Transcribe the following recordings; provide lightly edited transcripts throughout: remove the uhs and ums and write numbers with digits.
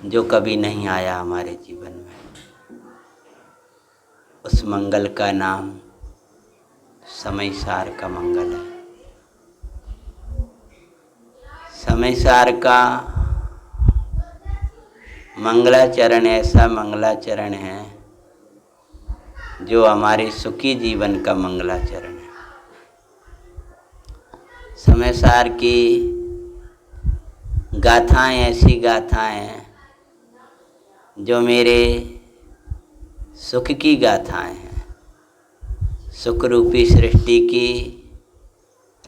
जो कभी नहीं आया हमारे जीवन में, उस मंगल का नाम समय सार का मंगल है। समय सार का मंगलाचरण ऐसा मंगलाचरण है जो हमारे सुखी जीवन का मंगलाचरण है। समय सार की गाथाएं ऐसी गाथाएं हैं जो मेरे सुख की गाथाएं हैं। सुख रूपी सृष्टि की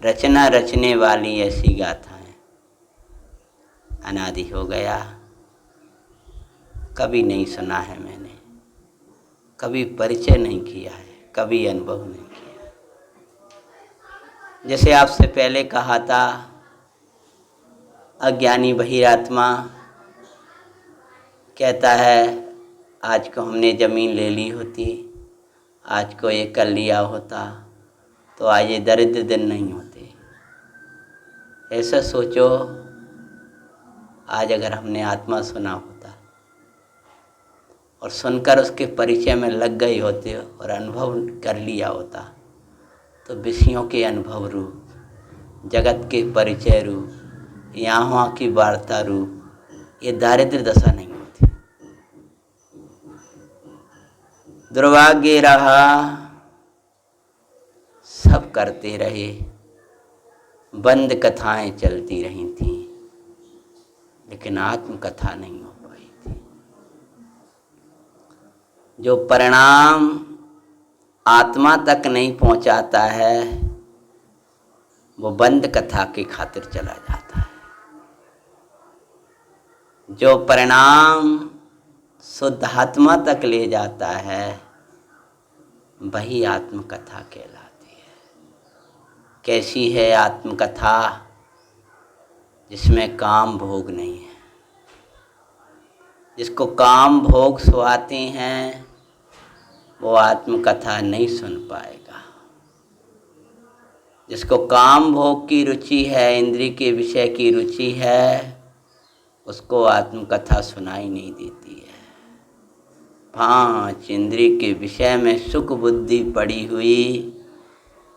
रचना रचने वाली ऐसी गाथाएं। अनादि हो गया, कभी नहीं सुना है मैंने, कभी परिचय नहीं किया है, कभी अनुभव नहीं किया। जैसे आपसे पहले कहा था, अज्ञानी बहिरात्मा कहता है आज को हमने ज़मीन ले ली होती, आज को ये कर लिया होता तो आज ये दरिद्र दिन नहीं होते। ऐसा सोचो, आज अगर हमने आत्मा सुना होता और सुनकर उसके परिचय में लग गए होते और अनुभव कर लिया होता तो विषयों के अनुभव रूप, जगत के परिचय रूप, यहाँ की वार्ता रूप ये दारिद्र्य दशा नहीं होती। दुर्भाग्य रहा, सब करते रहे, बंद कथाएं चलती रही थी, लेकिन आत्मकथा नहीं हो पाई थी। जो परिणाम आत्मा तक नहीं पहुंचाता है वो बंद कथा की खातिर चला जाता है। जो परिणाम शुद्ध आत्मा तक ले जाता है वही आत्मकथा कहलाती है। कैसी है आत्मकथा? जिसमें काम भोग नहीं है। जिसको काम भोग सुहाते हैं वो आत्मकथा नहीं सुन पाएगा। जिसको काम भोग की रुचि है, इंद्रिय के विषय की रुचि है, उसको आत्मकथा सुनाई नहीं देती है। 5 इंद्रिय के विषय में सुख बुद्धि पड़ी हुई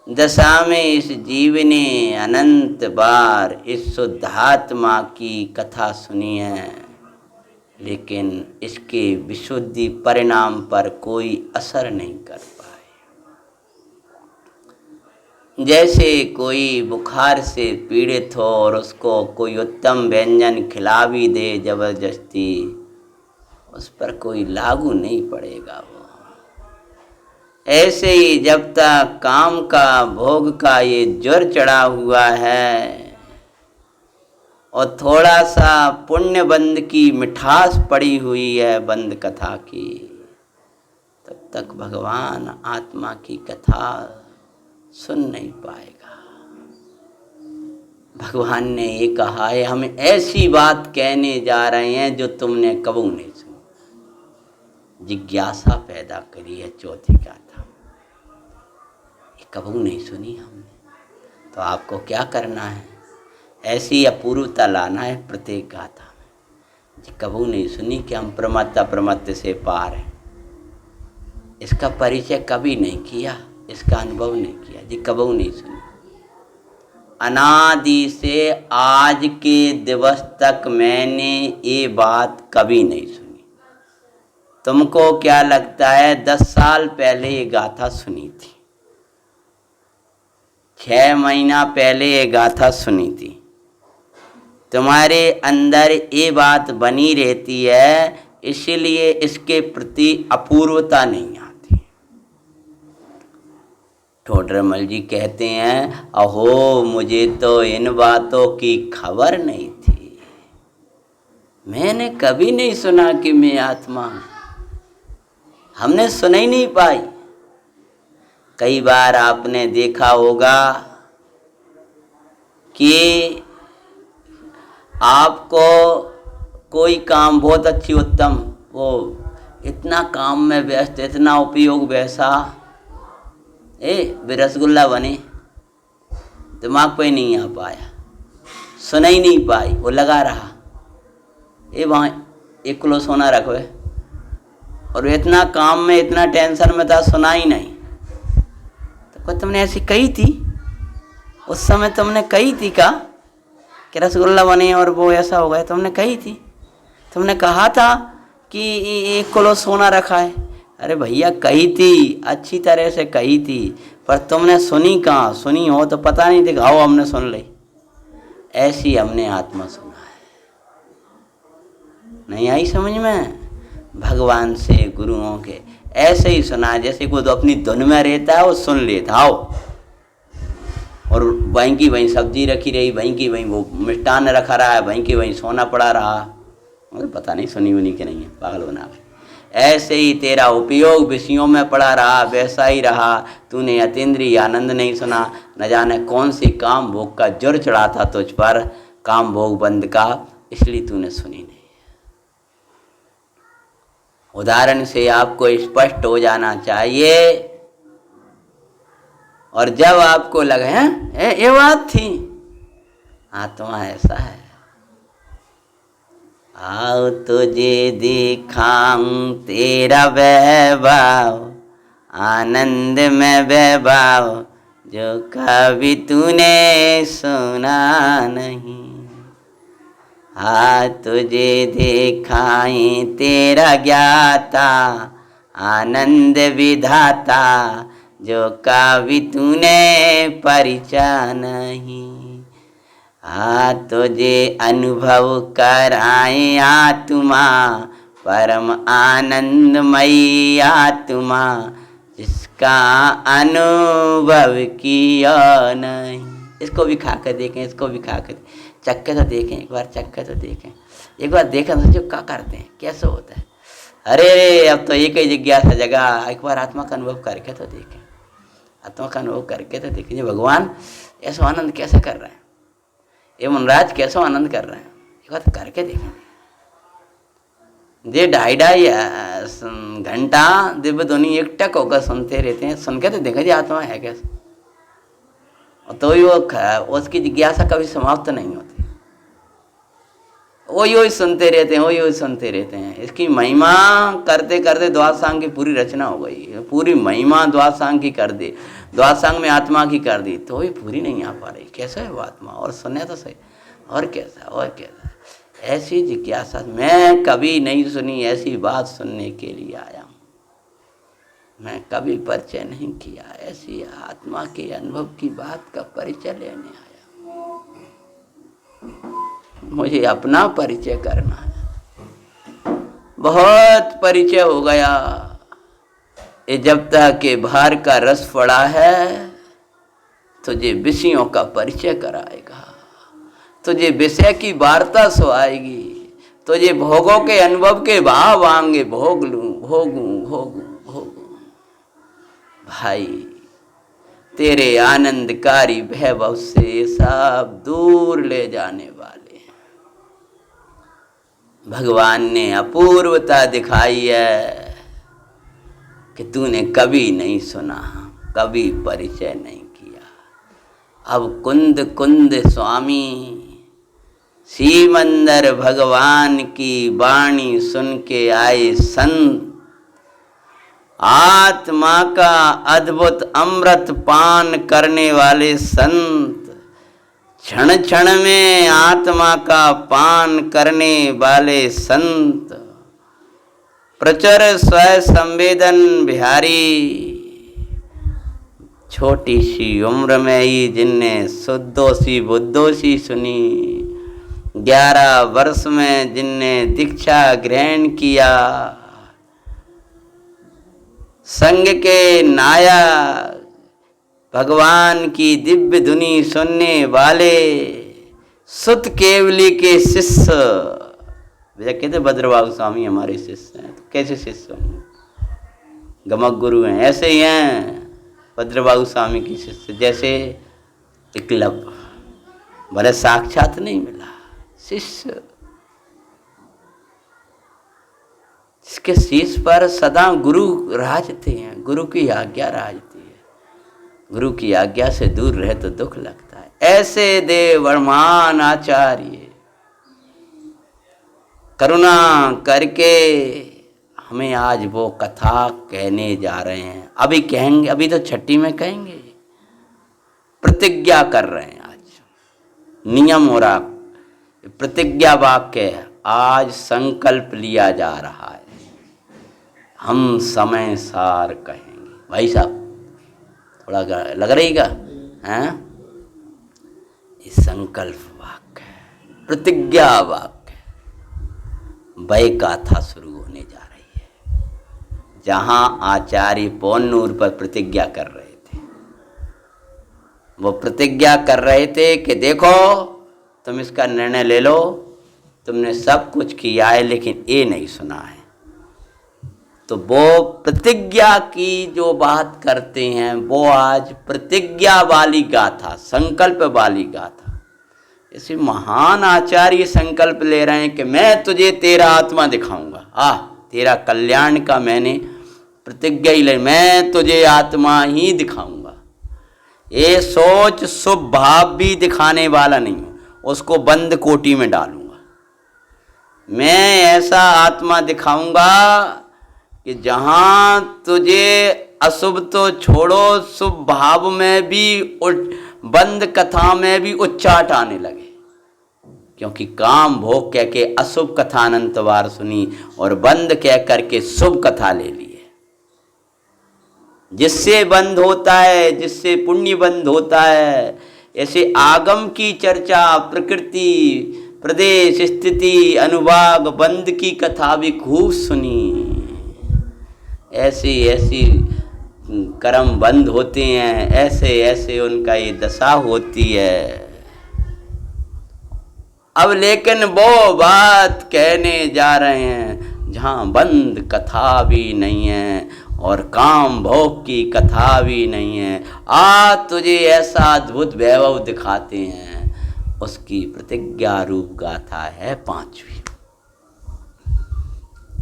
दशा में इस जीव ने अनंत बार इस शुद्धात्मा की कथा सुनी है, लेकिन इसके विशुद्धि परिणाम पर कोई असर नहीं कर पाए। जैसे कोई बुखार से पीड़ित हो और उसको कोई उत्तम व्यंजन खिला भी दे जबरदस्ती, उस पर कोई लागू नहीं पड़ेगा वो। ऐसे ही जब तक काम का भोग का ये ज्वर चढ़ा हुआ है और थोड़ा सा पुण्य बंद की मिठास पड़ी हुई है बंद कथा की, तब तक भगवान आत्मा की कथा सुन नहीं पाएगा। भगवान ने ये कहा है, हम ऐसी बात कहने जा रहे हैं जो तुमने कबू नहीं सुनी। जिज्ञासा पैदा करी है चौथी गाथा, ये कबू नहीं सुनी हमने। तो आपको क्या करना है? ऐसी अपूर्वता लाना है प्रत्येक गाथा में। जी कबू नहीं सुनी कि हम प्रमत्त अप्रमत्त से पार हैं, इसका परिचय कभी नहीं किया, इसका अनुभव नहीं किया। जी कबू नहीं सुनी। अनादि से आज के दिवस तक मैंने ये बात कभी नहीं सुनी। तुमको क्या लगता है 10 साल पहले ये गाथा सुनी थी, 6 महीना पहले ये गाथा सुनी थी, तुम्हारे अंदर ये बात बनी रहती है, इसलिए इसके प्रति अपूर्वता नहीं आती। ठोडरमल जी कहते हैं, अहो मुझे तो इन बातों की खबर नहीं थी, मैंने कभी नहीं सुना कि मैं आत्मा हूँ। हमने सुन ही नहीं पाई। कई बार आपने देखा होगा कि आपको कोई काम बहुत अच्छी उत्तम, वो इतना काम में व्यस्त, इतना उपयोग वैसा, वे रसगुल्ला बने, दिमाग पे नहीं आ पाया, सुन ही नहीं पाई, वो लगा रहा। वहाँ 1 किलो सोना रखो और इतना काम में इतना टेंशन में था, सुना ही नहीं। तो कोई तुमने ऐसी कही थी उस समय, तुमने कही थी का कि रसगुल्ला बने और वो ऐसा हो गया, तुमने कही थी, तुमने कहा था कि 1 किलो सोना रखा है। अरे भैया कही थी, अच्छी तरह से कही थी, पर तुमने सुनी कहाँ? सुनी हो तो पता नहीं दिखाओ हमने सुन ली। ऐसी हमने आत्मा सुना है। नहीं आई समझ में? भगवान से, गुरुओं के ऐसे ही सुना है, जैसे कोई तो अपनी धुन में रहता है वो सुन लेता हो, और वहीं की वहीं सब्जी रखी रही, वहीं की वहीं वो मिष्टान रखा रहा है, वहीं की वहीं सोना पड़ा रहा, मुझे पता नहीं सुनी उनी के नहीं है, पागल बना। ऐसे ही तेरा उपयोग विषयों में पड़ा रहा, वैसा ही रहा। तूने अतीन्द्रिय आनंद नहीं सुना, न जाने कौन सी काम भोग का जुर चढ़ा था तुझ पर, काम भोग बंद का, इसलिए तूने सुनी नहीं। उदाहरण से आपको स्पष्ट हो जाना चाहिए। और जब आपको लगे हैं ये बात थी, आत्मा ऐसा है, आओ तुझे दिखाऊं तेरा वैभव, आनंद में वैभव जो कभी तूने सुना नहीं। हाँ तुझे दिखाएं तेरा ज्ञाता, आनंद विधाता जो कभी तूने परिचय नहीं। हाँ तुझे अनुभव कराए आत्मा, परम आनंदमयी आत्मा जिसका अनुभव किया नहीं। इसको भी खा कर देखें, इसको भी खा कर चख के तो देखें, एक बार चख के तो देखें, एक बार देखा तो क्या करते हैं, कैसे होता है। अरे अब तो एक ही जिज्ञासा जगह, एक बार आत्मा का अनुभव करके तो देखें, आत्मा का अनुभव करके तो देखें, भगवान ऐसा आनंद कैसे कर रहे हैं, ये मनराज कैसा आनंद कर रहे हैं, एक बार करके देखें। ये 2.5 घंटा दिव्य ध्वनि एक टक होकर सुनते रहते हैं, सुन के तो देखा जी आत्मा है कैसे, तो ही वो उसकी जिज्ञासा कभी समाप्त नहीं होती, वही सुनते रहते हैं, वही सुनते रहते हैं। इसकी महिमा करते करते द्वादशांग की पूरी रचना हो गई, पूरी महिमा द्वादशांग की कर दी, द्वादशांग में आत्मा की कर दी, तो ही पूरी नहीं आ पा रही। कैसा है वो आत्मा, और सुने तो सही, और कैसा, और कैसा। ऐसी जिज्ञासा मैं कभी नहीं सुनी, ऐसी बात सुनने के लिए आया हूँ, मैं कभी परिचय नहीं किया, ऐसी आत्मा के अनुभव की बात का परिचय लेने आया। मुझे अपना परिचय करना है, बहुत परिचय हो गया। ये जब तक के बाहर का रस पड़ा है, तुझे विषयों का परिचय कराएगा, तुझे विषय की वार्ता सुहाएगी, तुझे भोगों के अनुभव के भाव आएंगे, भोग लूं, भोगूं, भोगूं, भोगूं। भाई तेरे आनंदकारी वैभव से सब दूर ले जाने वाले भगवान ने अपूर्वता दिखाई है कि तूने कभी नहीं सुना, कभी परिचय नहीं किया। अब कुंद कुंद स्वामी सीमंदर भगवान की वाणी सुन के आए संत, आत्मा का अद्भुत अमृत पान करने वाले संत, क्षण क्षण में आत्मा का पान करने वाले संत, प्रचुर स्वयं संवेदन बिहारी, छोटी सी उम्र में ही जिनने शुद्धोसी बुद्धोसी सुनी, 11 वर्ष में जिनने दीक्षा ग्रहण किया, संग के नायक भगवान की दिव्य धुनी सुनने वाले सुत केवली के शिष्य, भैया कहते भद्रबाबू स्वामी हमारे शिष्य हैं, तो कैसे शिष्य होंगे, गमक गुरु हैं, ऐसे ही हैं भद्रबाबू स्वामी की शिष्य। जैसे एकलव्य, भले साक्षात नहीं मिला, शिष्य, जिसके शीश पर सदा गुरु राजते हैं, गुरु की आज्ञा राजती है, गुरु की आज्ञा से दूर रहे तो दुख लगता है। ऐसे देव वर्मान आचार्य करुणा करके हमें आज वो कथा कहने जा रहे हैं। अभी कहेंगे, अभी तो छठी में कहेंगे, प्रतिज्ञा कर रहे हैं। आज नियम हो रहा, प्रतिज्ञा वाक्य है। आज संकल्प लिया जा रहा है, हम समय सार कहेंगे। भाई साहब थोड़ा लग रही का हैं? ये संकल्प वाक्य है, प्रतिज्ञा वाक्य है। वह गाथा शुरू होने जा रही है जहां आचार्य पौन्नूर पर प्रतिज्ञा कर रहे थे। वो प्रतिज्ञा कर रहे थे कि देखो तुम इसका निर्णय ले लो, तुमने सब कुछ किया है लेकिन ये नहीं सुना है। तो वो प्रतिज्ञा की जो बात करते हैं वो आज प्रतिज्ञा वाली गाथा, संकल्प वाली गाथा। ऐसे महान आचार्य संकल्प ले रहे हैं कि मैं तुझे तेरा आत्मा दिखाऊंगा। तेरा कल्याण का मैंने प्रतिज्ञा ही ले, मैं तुझे आत्मा ही दिखाऊंगा। ये सोच शुभ भाव भी दिखाने वाला नहीं हूँ, उसको बंद कोटी में डालूंगा। मैं ऐसा आत्मा दिखाऊंगा कि जहां तुझे अशुभ तो छोड़ो, शुभ भाव में भी, बंद कथा में भी उच्चाट आने लगे। क्योंकि काम भोग कह के अशुभ कथा अनंत बार सुनी और बंद कह करके शुभ कथा ले ली है। जिससे बंद होता है, जिससे पुण्य बंद होता है। ऐसे आगम की चर्चा, प्रकृति, प्रदेश, स्थिति, अनुभाग, बंद की कथा भी खूब सुनी। ऐसी ऐसी कर्म बंद होते हैं, ऐसे ऐसे उनका ये दशा होती है। अब लेकिन वो बात कहने जा रहे हैं जहाँ बंद कथा भी नहीं है और काम भोग की कथा भी नहीं है। तुझे ऐसा अद्भुत वैभव दिखाते हैं। उसकी प्रतिज्ञा रूप गाथा है 5वीं।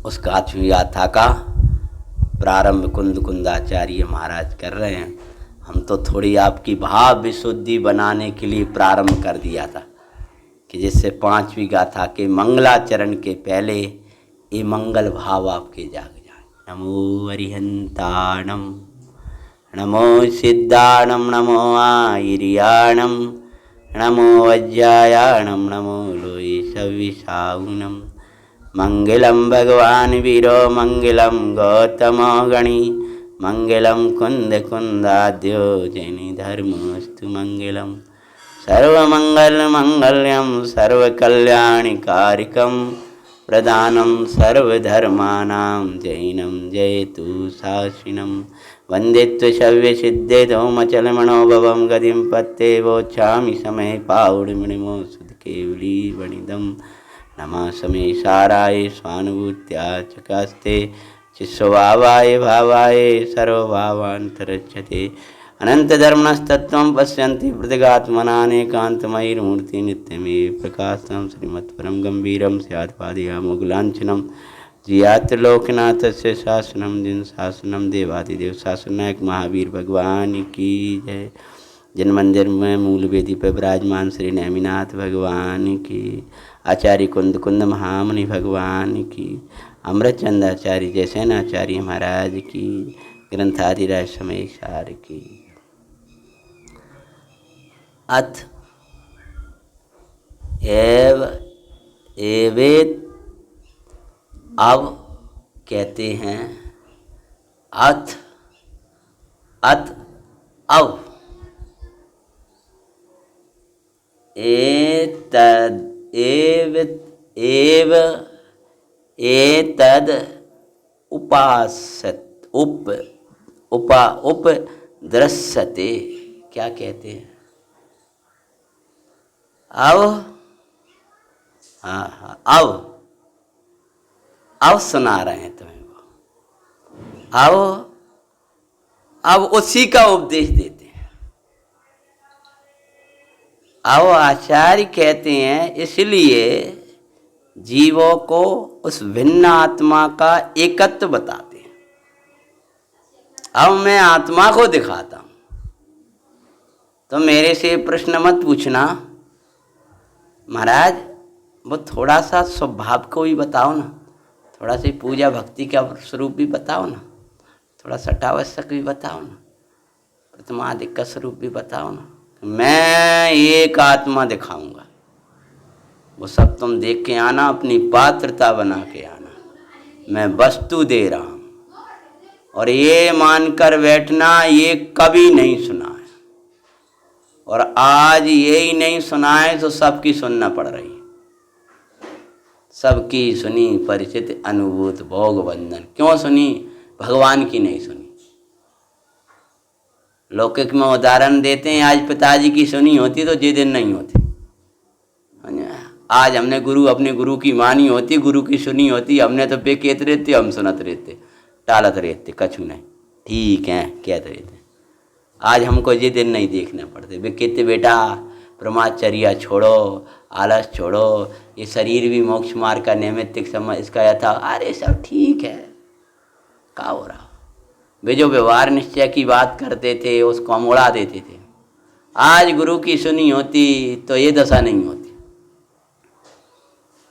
उस 5वीं गाथा का प्रारंभ कुंदाचार्य महाराज कर रहे हैं। हम तो थोड़ी आपकी भाव विशुद्धि बनाने के लिए प्रारंभ कर दिया था कि जिससे 5वीं गाथा के मंगलाचरण के पहले ये मंगल भाव आपके जाग जाए। नमो अरिहंताणम, नमो सिद्धाणम, नमो आयर्याणम, नमो वज्रायाणम, नमो लोये सविशाउनम। मंगलम भगवान वीरो, मंगलम गौतमो गणी, मंगलम कुंद कुंदाद्यो जैनी धर्मस्तु मंगलम। सर्वमंगल मंगल्यम सर्वकल्याणिकारिकम, प्रदानम सर्वधर्मानां जैनम जयतु शासिनम। वंदित्व शव्य सिद्धे धौमचलमणोभवम गतिम पत्ते वोच्छामि समय पाउडमणिमो सुध केवली वणिदम। नमः समय साराय स्वानुभूत्या चकास्ते चिस्वभावाय भावाय सर्वभावान्तरच्छते। अनंत धर्मस्तत्वं पश्यन्ति प्रतिगात्मनानेकान्तमयीर्मूर्ति नित्यमेव प्रकाशं श्रीमत्परम गंभीरं स्यात्पादयामो गुलांछनं। जियात्र लोकनाथस्य शासनम जिन शासनम देवादिदेव शासनायक महावीर भगवान की जय। जिन मंदिर में मूल वेदी पर विराजमान श्री नेमिनाथ भगवान की, आचार्य कुंद कुंद महामुनि भगवान की, अमृतचंद आचार्य जयसेनाचार्य महाराज की, ग्रंथादिराज समेशार की। अथ एव एवेत, अब कहते हैं अथ, अथ अब एतद एव एव एतद उपासत उप उपा उप दृश्यते। क्या कहते हैं? अब हाँ अब सुना रहे हैं तुम्हें वो। अब उसी का उपदेश देते हैं। अब आचार्य कहते हैं इसलिए जीवों को उस भिन्न आत्मा का एकत्व बताते हैं। अब मैं आत्मा को दिखाता हूं, तो मेरे से प्रश्न मत पूछना महाराज वो थोड़ा सा स्वभाव को भी बताओ ना, थोड़ा सी पूजा भक्ति का स्वरूप भी बताओ ना, थोड़ा सटावश्यक भी बताओ ना, प्रतिमादिक का स्वरूप भी बताओ ना। मैं एक आत्मा दिखाऊंगा, वो सब तुम देख के आना, अपनी पात्रता बना के आना। मैं वस्तु दे रहा हूँ और ये मानकर बैठना ये कभी नहीं सुना है, और आज यही नहीं सुना है तो सबकी सुनना पड़ रही है। सबकी सुनी परिचित अनुभूत भोग बंधन। क्यों सुनी? भगवान की नहीं सुनी। लौकिक में उदाहरण देते हैं, आज पिताजी की सुनी होती तो ये दिन नहीं होती। आज हमने अपने गुरु की मानी होती, गुरु की सुनी होती, हमने तो पे कहते रहते, हम सुनत रहते, टालत रहते, कछु नहीं, ठीक है कहते रहते। आज हमको ये दिन नहीं देखने पड़ते। वे कहते बेटा ब्रह्मचर्या छोड़ो, आलस छोड़ो, ये शरीर भी मोक्ष मार्ग का नैमित्तिक समय इसका यथा। अरे सब ठीक है, क्या हो रहा। वे जो व्यवहार निश्चय की बात करते थे उसको हम उड़ा देते थे। आज गुरु की सुनी होती तो ये दशा नहीं होती।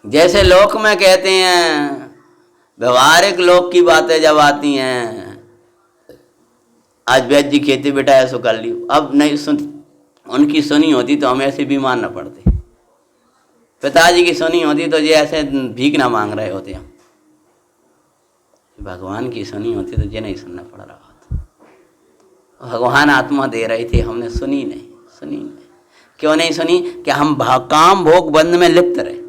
जैसे लोक में कहते हैं, व्यवहारिक लोक की बातें जब आती हैं, आज वैद्य जी कहते बेटा ऐसा कर लियो, अब नहीं सुन, उनकी सुनी होती तो हम ऐसे बीमार न पड़ते। पिताजी की सुनी होती तो ये ऐसे भीख ना मांग रहे होते हम। भगवान की सुनी होती तो ये नहीं सुनना पड़ रहा होता। भगवान आत्मा दे रही थी, हमने सुनी नहीं। क्यों नहीं सुनी? कि हम काम भोग बंद में लिप्त रहे।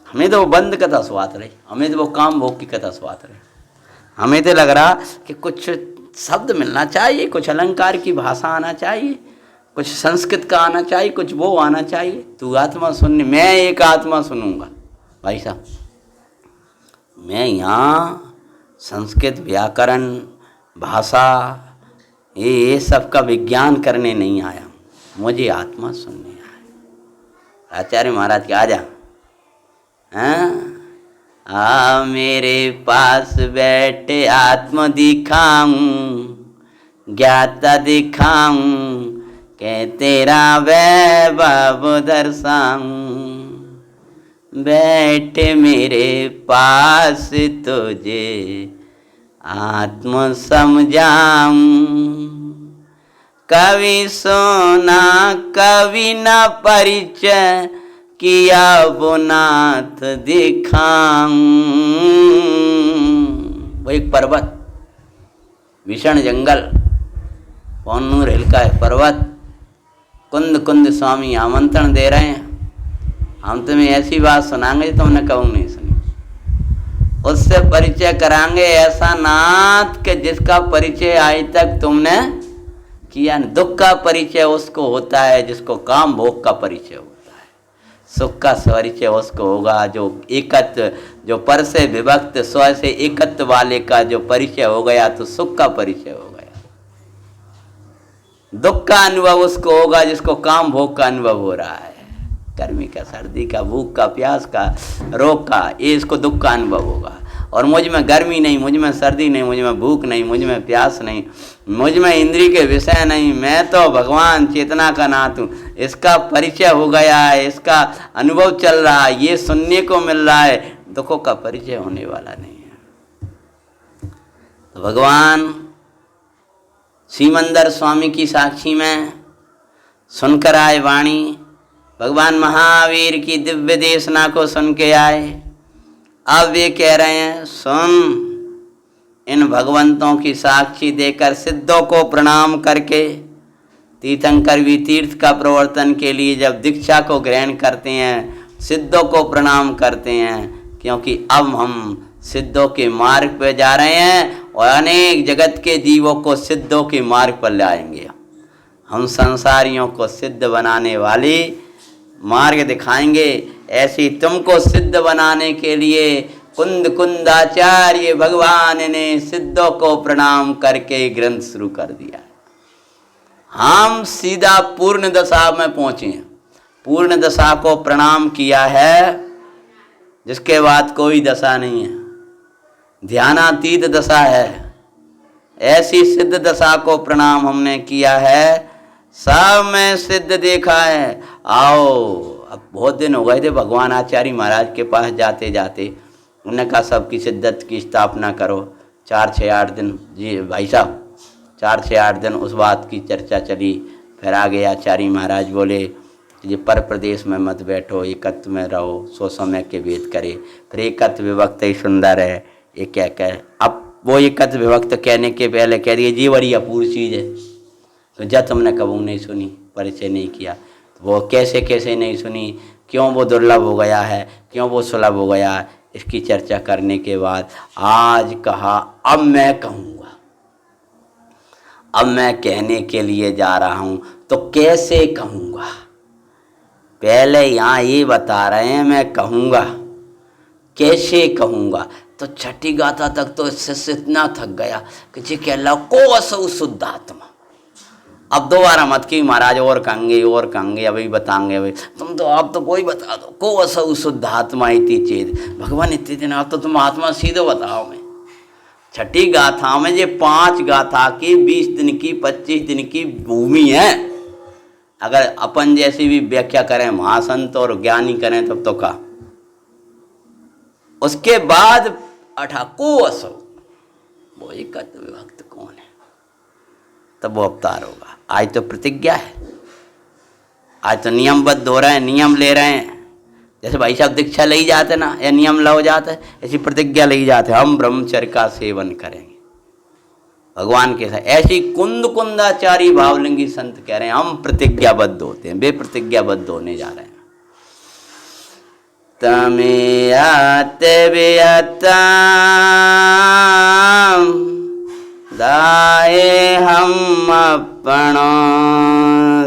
हमें तो वो बंद कथा स्वाद रही, हमें तो वो काम भोग की कथा स्वाद रही। हमें तो लग रहा कि कुछ शब्द मिलना चाहिए, कुछ अलंकार की भाषा आना चाहिए, कुछ संस्कृत का आना चाहिए, कुछ वो आना चाहिए। तू आत्मा सुनने, मैं एक आत्मा सुनूंगा। भाई साहब, मैं यहाँ संस्कृत व्याकरण भाषा ये सब का विज्ञान करने नहीं आया, मुझे आत्मा सुनने आया। आचार्य महाराज के आजा, आ मेरे पास बैठे आत्म दिखाऊं, ज्ञाता दिखाऊं, के तेरा वैभव दर्शाऊं। बैठे मेरे पास तुझे आत्म समझाऊं। कभी सोना कभी न परिचय किया वो नाथ दिखाऊं। वो एक पर्वत, भीषण जंगल, पौनूर हिल का पर्वत, कुंद कुंद स्वामी आमंत्रण दे रहे हैं, हम तुम्हें ऐसी बात सुनाएंगे तुमने कभी नहीं सुनी। उससे परिचय कराएंगे ऐसा नाथ के जिसका परिचय आज तक तुमने किया नहीं। दुख का परिचय उसको होता है जिसको काम भोग का परिचय होता है। सुख का परिचय उसको होगा जो एकत्व, जो पर से विभक्त स्व से एकत्व वाले का जो परिचय हो गया तो सुख का परिचय हो गया। दुख का अनुभव उसको होगा जिसको काम भोग का अनुभव हो रहा है। गर्मी का, सर्दी का, भूख का, प्यास का, रोग का, ये इसको दुख का अनुभव होगा। और मुझ में गर्मी नहीं, मुझ में सर्दी नहीं, मुझ में भूख नहीं, मुझ में प्यास नहीं, मुझ में इंद्रिय के विषय नहीं, मैं तो भगवान चेतना का नाथ हूँ, इसका परिचय हो गया है, इसका अनुभव चल रहा है, ये सुनने को मिल रहा है, दुखों का परिचय होने वाला नहीं है। तो भगवान सीमंदर स्वामी की साक्षी में सुनकर आए वाणी, भगवान महावीर की दिव्य देशना को सुन के आए। अब वे कह रहे हैं सुन, इन भगवंतों की साक्षी देकर सिद्धों को प्रणाम करके, तीर्थंकर भी तीर्थ का प्रवर्तन के लिए जब दीक्षा को ग्रहण करते हैं सिद्धों को प्रणाम करते हैं, क्योंकि अब हम सिद्धों के मार्ग पर जा रहे हैं और अनेक जगत के जीवों को सिद्धों के मार्ग पर लाएंगे। हम संसारियों को सिद्ध बनाने वाली मार्ग दिखाएंगे। ऐसी तुमको सिद्ध बनाने के लिए कुंद कुंदाचार्य भगवान ने सिद्धों को प्रणाम करके ग्रंथ शुरू कर दिया। हम सीधा पूर्ण दशा में पहुंचे हैं। पूर्ण दशा को प्रणाम किया है जिसके बाद कोई दशा नहीं है, ध्यानातीत दशा है। ऐसी सिद्ध दशा को प्रणाम हमने किया है, सब में सिद्ध देखा है। आओ अब बहुत दिन हो गए थे भगवान आचार्य महाराज के पास जाते जाते। उन्होंने कहा सबकी सिद्धत की स्थापना करो। 4-6-8 दिन जी भाई साहब 4-6-8 दिन उस बात की चर्चा चली। फिर आगे आचार्य महाराज बोले कि ये पर प्रदेश में मत बैठो, एकत्व में रहो, सो समय के भेद करे। फिर एकत्व विभक्त ही सुंदर है ये क्या कह। अब वो एकत्व विभक्त कहने के पहले कह दिए जी बड़ी अपूर्ण चीज़ है, तो जब तुमने कबू नहीं सुनी, परिचय नहीं किया, तो वो कैसे कैसे नहीं सुनी, क्यों वो दुर्लभ हो गया है, क्यों वो सुलभ हो गया है, इसकी चर्चा करने के बाद आज कहा अब मैं कहूँगा, अब मैं कहने के लिए जा रहा हूँ। तो कैसे कहूँगा, पहले यहाँ ये बता रहे हैं मैं कहूँगा, कैसे कहूँगा। तो छठी गाथा तक तो इससे इतना थक गया कि जी कह लो को असु शुद्धात्मा। अब दोबारा मत की महाराज और कहेंगे अभी बताएंगे, अभी तुम तो आप तो कोई बता दो। को असु शुद्धात्मा इति चेत, भगवान इतने दिन आप तो तुम आत्मा सीधे बताओ। मैं छठी गाथा में ये 5 गाथा की 20 दिन की 25 दिन की भूमि है। अगर अपन जैसी भी व्याख्या करें, महासंत और ज्ञानी करें तब तो का उसके बाद को असो वो एकत्व विभक्त कौन है, तब वो अवतार होगा। आज तो प्रतिज्ञा है, आज तो नियमबद्ध हो रहे हैं, नियम ले रहे हैं। जैसे भाई साहब दीक्षा ले जाते ना या नियम लो जाते, ऐसी प्रतिज्ञा ले जाते हम ब्रह्मचर्य का सेवन करेंगे भगवान के साथ। ऐसी कुंदाचारी भावलिंगी संत कह रहे हैं हम प्रतिज्ञाबद्ध होते हैं, वे प्रतिज्ञाबद्ध होने जा रहे हैं। तमेयाते वियताम दाए हम अपनो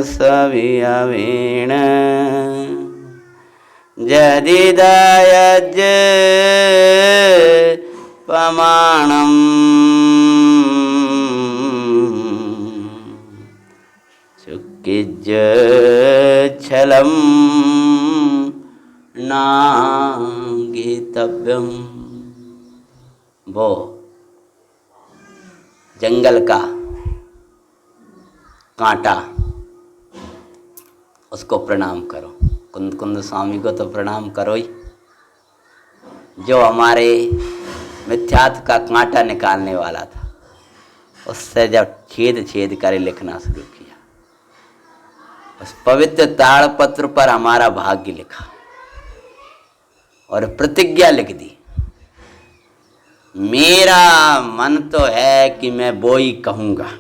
सभी अवीण यदि दायज प्रमाणम सुकिज छलम नांगितव्यम। वो जंगल का कांटा उसको प्रणाम करो, कुंद स्वामी को तो प्रणाम करो ही, जो हमारे मिथ्यात्व का कांटा निकालने वाला था। उससे जब छेद करे लिखना शुरू किया, उस पवित्र ताड़पत्र पर हमारा भाग्य लिखा और प्रतिज्ञा लिख दी। मेरा मन तो है कि मैं वो ही कहूँगा,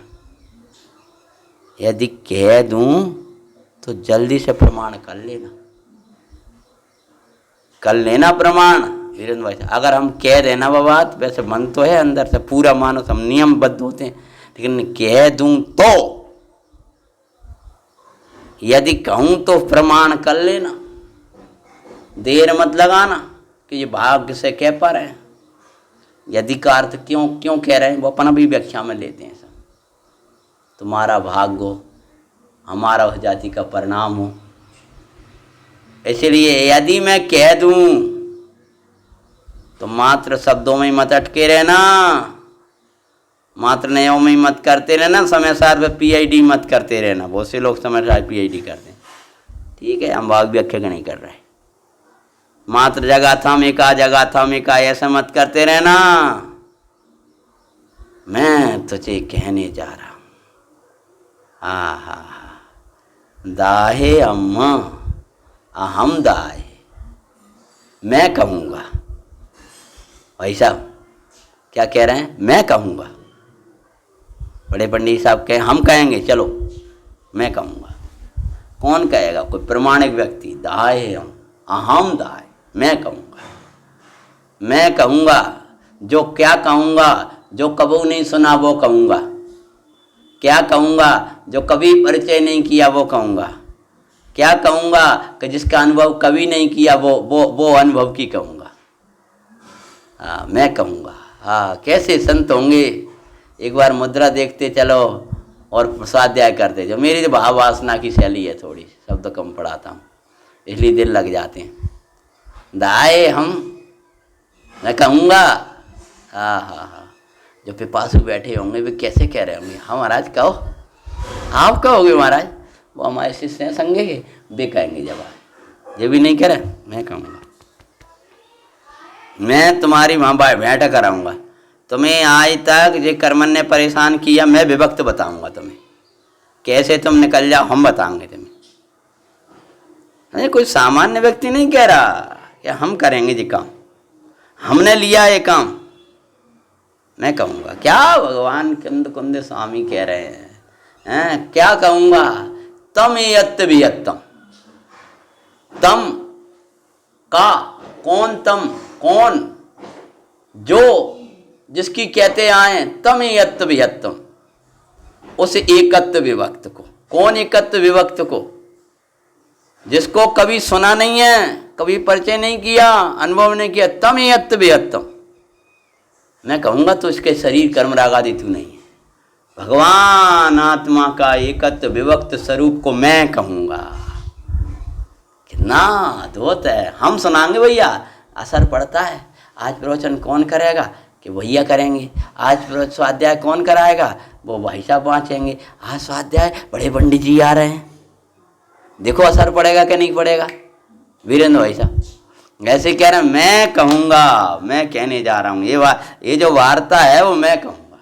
यदि कह दूं तो जल्दी से प्रमाण कर लेना प्रमाण वीरेंद्र भाई। अगर हम कह देना वो बात, वैसे मन तो है अंदर से पूरा मानो, हम नियमबद्ध होते हैं, लेकिन कह दूं तो यदि कहूं तो प्रमाण कर लेना, देर मत लगाना कि ये भाग्य से कह पा रहे हैं। यदि का अर्थ क्यों कह रहे हैं वो अपन भी व्याख्या में लेते हैं। सब तुम्हारा भाग्य हो, हमारा उस जाति का परिणाम हो। इसलिए यदि मैं कह दूं तो मात्र शब्दों में ही मत अटके रहना, मात्र नयों में ही मत करते रहना, समय सार पे PhD मत करते रहना। बहुत से लोग समय सार PhD करते हैं, ठीक है, हम भाग व्याख्या नहीं कर रहे। मात्र जगाथा में का ऐसा मत करते रहना। मैं तुझे कहने जा रहा हूं, दाहे अम्मा अहम दाहे, मैं कहूँगा। भाई साहब क्या कह रहे हैं, मैं कहूँगा। बड़े पंडित साहब कहें हम कहेंगे, चलो मैं कहूँगा। कौन कहेगा, कोई प्रमाणिक व्यक्ति। दाहे अहम दाहे, मैं कहूँगा। जो क्या कहूँगा, जो कबू नहीं सुना वो कहूँगा। क्या कहूँगा, जो कभी परिचय नहीं किया वो कहूँगा। क्या कहूँगा कि जिसका अनुभव कभी नहीं किया वो अनुभव की कहूँगा। मैं कहूँगा। कैसे संत होंगे, एक बार मुद्रा देखते चलो और स्वाध्याय करते। जो मेरी भाव वासना की शैली है, थोड़ी शब्द कम पढ़ाता हूँ इसलिए दिल लग जाते हैं। दाए मैं कहूँगा। जो पिपासु बैठे होंगे वे कैसे कह रहे होंगे, हाँ महाराज कहो, आप कहोगे महाराज, वो हमारे शिष्य हैं संगे के, वे कहेंगे जवाब ये भी नहीं करे, मैं कहूँगा मैं तुम्हारी वहाँ भेंट कराऊंगा। तुम्हें आज तक ये कर्मन ने परेशान किया, मैं विभक्त बताऊंगा तुम्हें, कैसे तुम निकल जाओ हम बताएंगे तुम्हें। अरे कोई सामान्य व्यक्ति नहीं कह रहा कि हम करेंगे जी काम, हमने लिया ये काम। मैं कहूँगा क्या भगवान कुंद कुंद स्वामी कह रहे हैं, क्या कहूँगा, तम यत्त वियत्तम। तम का कौन, तम कौन, जो जिसकी कहते आए, तम यत्त वियत्तम, उस एकत्व विभक्त को। कौन एकत्व विभक्त को? जिसको कभी सुना नहीं है, कभी परिचय नहीं किया, अनुभव नहीं किया, तम यत्त वियत्तम। मैं कहूँगा तो इसके शरीर कर्म राग आदि तू नहीं है। भगवान आत्मा का एकत्व विभक्त स्वरूप को मैं कहूँगा। कितना अद्भुत है। हम सुनाएंगे भैया, असर पड़ता है। आज प्रवचन कौन करेगा? कि भैया करेंगे। आज स्वाध्याय कौन कराएगा? वो भाई साहब पहुँचेंगे। आज स्वाध्याय बड़े पंडित जी आ रहे हैं, देखो असर पड़ेगा कि नहीं पड़ेगा। वीरेंद्र भाई साहब ऐसे कह रहे हैं, मैं कहूँगा, मैं कहने जा रहा हूँ। ये जो वार्ता है वो मैं कहूँगा।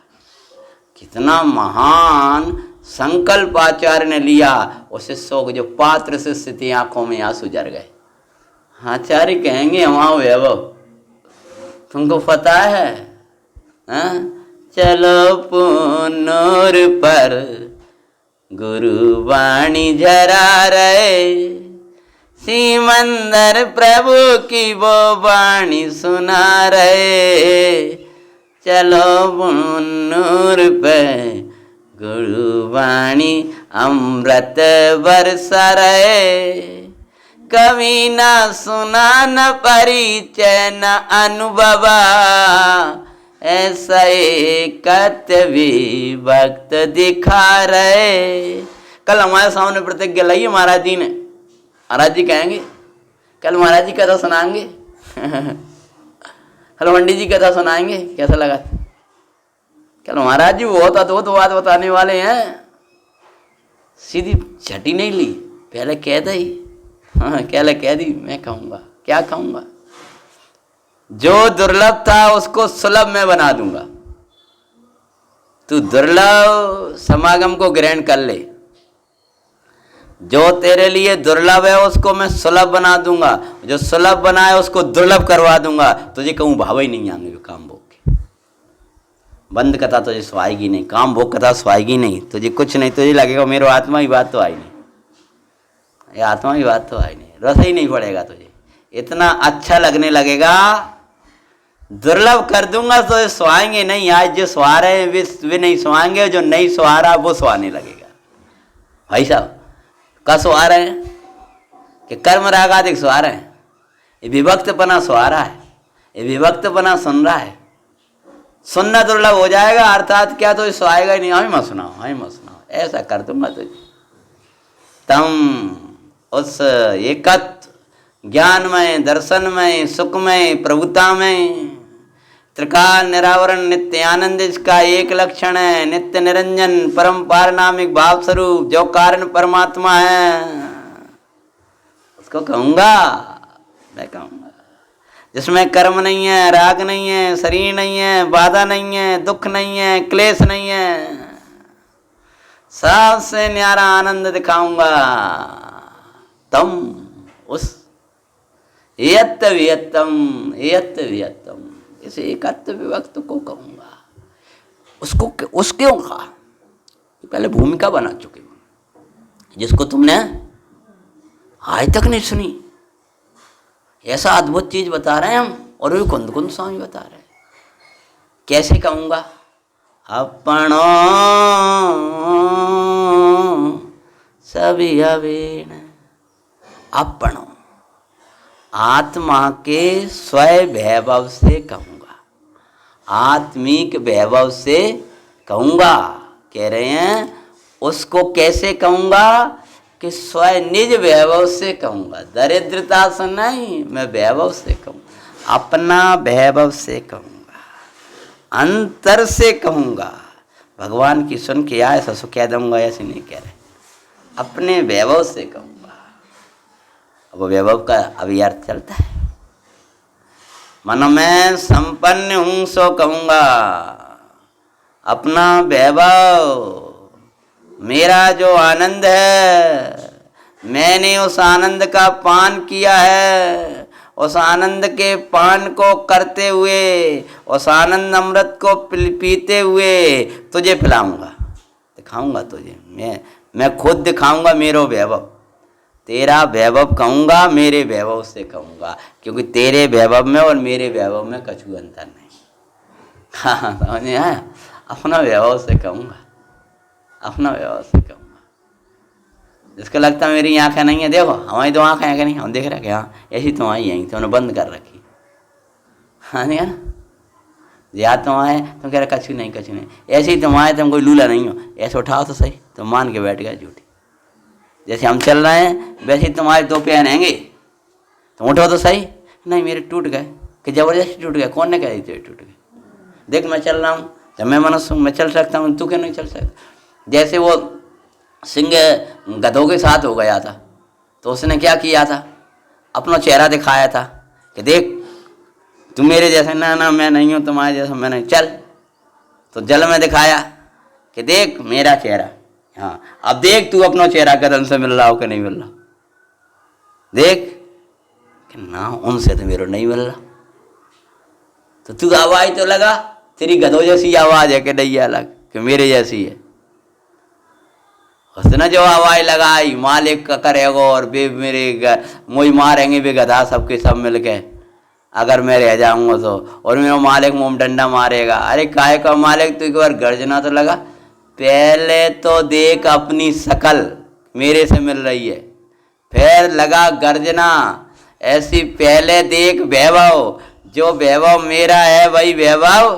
कितना महान संकल्प आचार्य ने लिया। उस शिष्यों को जो पात्र शिष्य थे, आंखों में आंसू जर गए। आचार्य कहेंगे हमारा वैभव तुमको पता है? चलो पुनूर पर गुरु वाणी झरा रहे, सिमंदर प्रभु की वो वाणी सुना रहे। चलो पुनूर पर गुरु वाणी अमृत बरसा रहे, कभी ना सुना न परिचय न अनुभवा, ऐसा एकत्व विभक्त दिखा रहे। कल हमारे सामने प्रतिज्ञा लाई महाराज जी ने। महाराज जी कहेंगे कल महाराज जी कथा सुनाएंगे। कल पंडित जी कथा सुनाएंगे। कैसा लगा? कल महाराज जी बहुत अद्भुत बात बताने वाले हैं। सीधी झटी नहीं ली, पहले कह दी। हाँ पहले कह दी, मैं कहूँगा। क्या कहूँगा? जो दुर्लभ था उसको सुलभ मैं बना दूंगा। तू दुर्लभ समागम को ग्रहण कर ले। जो तेरे लिए दुर्लभ है उसको मैं सुलभ बना दूंगा, जो सुलभ बना है उसको दुर्लभ करवा दूंगा। तुझे कहूँ भाव ही नहीं आएंगे काम भोग के। बंद कथा तुझे सुहाएगी नहीं, काम भोग कथा सुहाएगी नहीं, तुझे कुछ नहीं। तुझे लगेगा मेरे आत्मा की बात तो आई नहीं, ये आत्मा की बात तो आई नहीं, रस ही नहीं पड़ेगा तुझे। इतना अच्छा लगने लगेगा, दुर्लभ कर दूंगा तो सुहाएंगे नहीं। आज जो सुहा रहे हैं वे नहीं सुहाएंगे, जो नहीं सुहा रहा वो सुहाने लगेगा। भाई साहब का सुहा रहे हैं कि कर्म राग आदि सुहा रहे हैं। ये विभक्तपना सुहा रहा है, ये विभक्तपना सुन रहा है। सुनना दुर्लभ हो जाएगा, अर्थात क्या तो सुहाएगा ही नहीं। हमें मत सुनाओ, हमें मत सुनाओ, ऐसा कर दूंगा तुझे। तम उस एकत्व ज्ञानमय, दर्शनमय, सुखमय, प्रभुतामय, त्रिकाल निरावरण नित्य आनंद इसका एक लक्षण है। नित्य निरंजन परम पारनामिक भाव स्वरूप जो कारण परमात्मा है, उसको कहूँगा, मैं कहूँगा। जिसमें कर्म नहीं है, राग नहीं है, शरीर नहीं है, बाधा नहीं है, दुख नहीं है, क्लेश नहीं है, सबसे न्यारा आनंद दिखाऊंगा। तम उस यत्त वियत्तम, यत्त वियत्तम, इस एकत्व विभक्त को कहूँगा। उसको क्यों कहा? पहले भूमिका बना चुके, जिसको तुमने आज तक नहीं सुनी। ऐसा अद्भुत चीज बता रहे हैं हम, और भी कुंद कुंद स्वामी बता रहे हैं। कैसे कहूँगा? अपनो सभी अवीण, अपनो आत्मा के स्वयं वैभव से कहूँगा, आत्मिक वैभव से कहूँगा। कह रहे हैं उसको कैसे कहूँगा? कि स्वयं निज वैभव से कहूँगा, दरिद्रता से नहीं, मैं वैभव से कहूँगा, अपना वैभव से कहूँगा, अंतर से कहूँगा। भगवान की सुन के आए ऐसा कह दूँगा, ऐसे नहीं कह रहे, अपने वैभव से कहूँगा। अब वैभव का अभी अर्थ चलता है। मन मैं संपन्न हूं सो कहूंगा, अपना वैभव, मेरा जो आनंद है, मैंने उस आनंद का पान किया है, उस आनंद के पान को करते हुए, उस आनंद अमृत को पीते हुए तुझे पिलाऊंगा, दिखाऊंगा तुझे। मैं खुद दिखाऊंगा मेरा वैभव, तेरा वैभव कहूँगा, मेरे वैभव से कहूँगा, क्योंकि तेरे वैभव में और मेरे वैभव में कछु अंतर नहीं। हाँ समझ में आया? अपना वैभव से कहूँगा, अपना वैभव से कहूँगा। जिसको लगता है मेरी आँखें नहीं है, देखो हमारी तो आँखें हैं कि नहीं, हम देख रहे कि हाँ ऐसी तो आई यहीं, तुमने बंद कर रखी। हाँ नहीं है, या तुम आए तुम कह रहे कछु नहीं कछु नहीं, ऐसे ही तुम आए, तुम कोई लूला नहीं हो, ऐसे उठाओ तो सही, तुम मान के बैठ गए झूठी। जैसे हम चल रहे हैं वैसे ही तुम्हारे दो पैर हैंगे, तुम उठो तो सही, नहीं मेरे टूट गए, कि जबरदस्ती टूट गए, कौन ने कह दी टूट गए? देख मैं चल रहा हूँ, जब मैं मनुष्य हूँ, मैं चल सकता हूँ, तू क्यों नहीं चल सकता? जैसे वो सिंह गधों के साथ हो गया था, तो उसने क्या किया था, अपना चेहरा दिखाया था कि देख तुम मेरे जैसे, ना ना मैं नहीं हूँ तुम्हारे जैसा, मैं नहीं, चल। तो जल में दिखाया कि देख मेरा चेहरा, हाँ अब देख तू अपना चेहरा कदम से मिल रहा हो कि नहीं मिल रहा, देख कि ना उनसे तो मेरे नहीं मिल रहा। तो तू आवाज तो लगा, तेरी गधों जैसी आवाज है कि नहीं अलग, कि मेरे जैसी है? उसने जो आवाज लगाई, मालिक का करेगा और बे मेरे मुझे मारेंगे बे गधा सबके सब मिलके, अगर मैं रह जाऊंगा तो, और मेरा मालिक मुंह डंडा मारेगा। अरे काहे का मालिक, तू एक बार गर्जना तो लगा, पहले तो देख अपनी शकल मेरे से मिल रही है, फिर लगा गर्जना। ऐसी पहले देख वैभव, जो वैभव मेरा है वही वैभव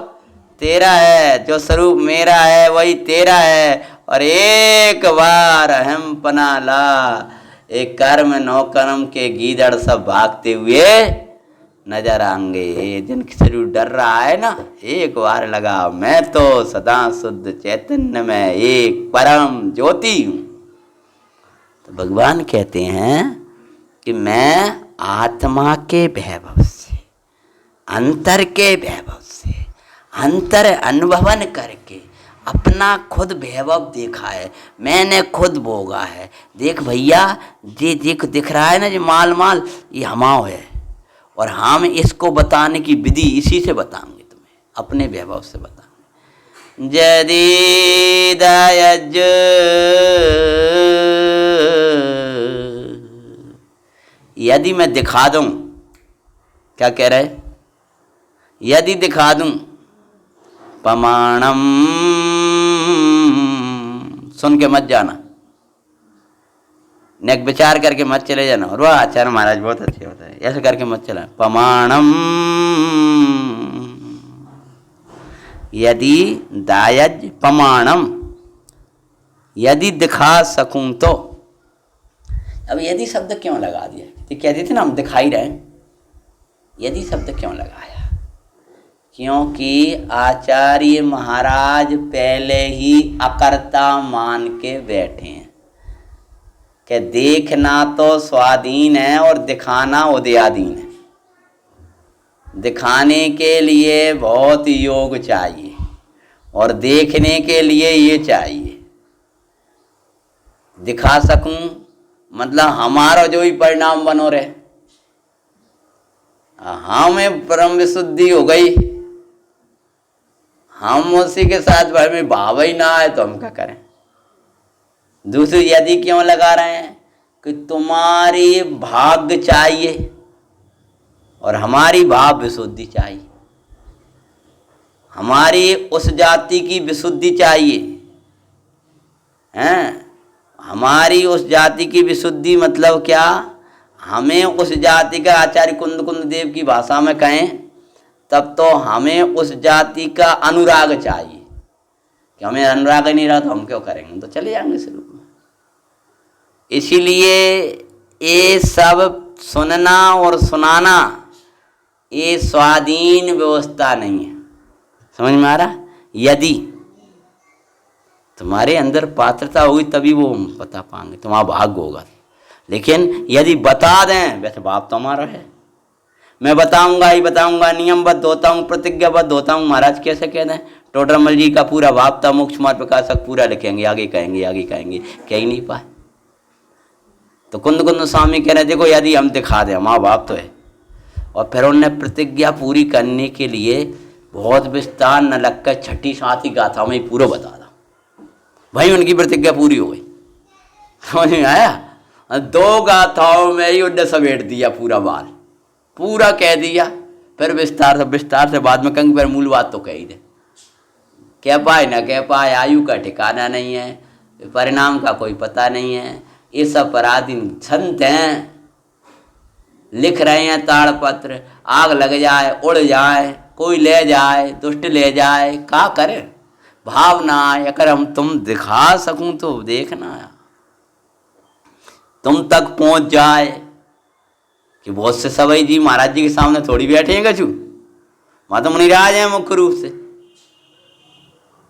तेरा है, जो स्वरूप मेरा है वही तेरा है। और एक बार अहम पना ला, एक कर्म नौ कर्म के गीदड़ सब भागते हुए नजर आएंगे। जिनके शरीर डर रहा है ना, एक बार लगा मैं तो सदा शुद्ध चैतन्य में एक परम ज्योति हूँ। तो भगवान कहते हैं कि मैं आत्मा के वैभव से, अंतर के वैभव से, अंतर अनुभवन करके अपना खुद वैभव देखा है, मैंने खुद भोगा है। देख भैया, ये देख दिख रहा है ना, जो माल माल ये हमाओ है, और हम इसको बताने की विधि इसी से बताएंगे तुम्हें, अपने वैभव से बताएंगे। यदि दयज यदि मैं दिखा दूं, क्या कह रहे, यदि दिखा दूं प्रमाणम, सुन के मत जाना, नेक विचार करके मत चले जाना, और वाह आचार्य महाराज बहुत अच्छे होता है, ऐसे करके मत चला। प्रमाणम यदि दायज प्रमाणम, यदि दिखा सकूं तो। अब यदि शब्द क्यों लगा दिया? तो कहते थे ना हम दिखाई रहे, यदि शब्द क्यों लगाया? क्योंकि आचार्य महाराज पहले ही अकर्ता मान के बैठे हैं कि देखना तो स्वाधीन है और दिखाना उदयाधीन है। दिखाने के लिए बहुत योग चाहिए और देखने के लिए ये चाहिए। दिखा सकूं मतलब हमारा जो ही परिणाम बनो रहे, हमें परम विशुद्धि हो गई, हम उसी के साथ भाई में भाव ही ना आए तो हम क्या करें? दूसरी यदि क्यों लगा रहे हैं कि तुम्हारी भाग्य चाहिए और हमारी भाव विशुद्धि चाहिए, हमारी उस जाति की विशुद्धि चाहिए, हैं? हमारी उस जाति की विशुद्धि मतलब क्या? हमें उस जाति का, आचार्य कुंद देव की भाषा में कहें तब तो हमें उस जाति का अनुराग चाहिए, कि हमें अनुराग नहीं रहा तो हम क्यों करेंगे, तो चले जाएंगे इस रूप में। इसीलिए ये सब सुनना और सुनाना ये स्वाधीन व्यवस्था नहीं है। समझ में आ रहा? यदि तुम्हारे अंदर पात्रता होगी तभी वो हम बता पाएंगे, तुम्हारा भाग्य होगा। लेकिन यदि बता दें, वैसे बाप तो हमारा है, मैं बताऊंगा ही बताऊंगा, नियमबद्ध होता हूँ, प्रतिज्ञाबद्ध होता हूँ। महाराज कैसे कह दें? टोडरमल जी का पूरा भाव था, मोक्ष मार्ग प्रकाशक पूरा लिखेंगे, आगे कहेंगे, आगे कहेंगे, कह ही नहीं पाए। तो कुंद कुंद स्वामी कह रहे देखो यदि हम दिखा दें, माँ बाप तो है। और फिर उनने प्रतिज्ञा पूरी करने के लिए बहुत विस्तार न लगकर छठी साथी गाथा में पूरा बता दा, भाई उनकी प्रतिज्ञा पूरी हो गई। समझ में आया? 2 गाथाओं में ही उनने समेट दिया पूरा बाल, पूरा कह दिया। फिर विस्तार से बाद में कहीं पर मूल बात तो कह ही दे, कह पाए ना कह पाए, आयु का ठिकाना नहीं है, परिणाम का कोई पता नहीं है। ये सब पराधीन संत हैं, लिख रहे हैं ताड़पत्र, आग लग जाए, उड़ जाए, कोई ले जाए, दुष्ट ले जाए, क्या करे? भावना अगर हम तुम दिखा सकूं तो देखना, तुम तक पहुंच जाए कि बहुत से सवई जी महाराज जी के सामने थोड़ी बैठे हैं गचू, वहां तो मुनिराज हैं मुख्य रूप से।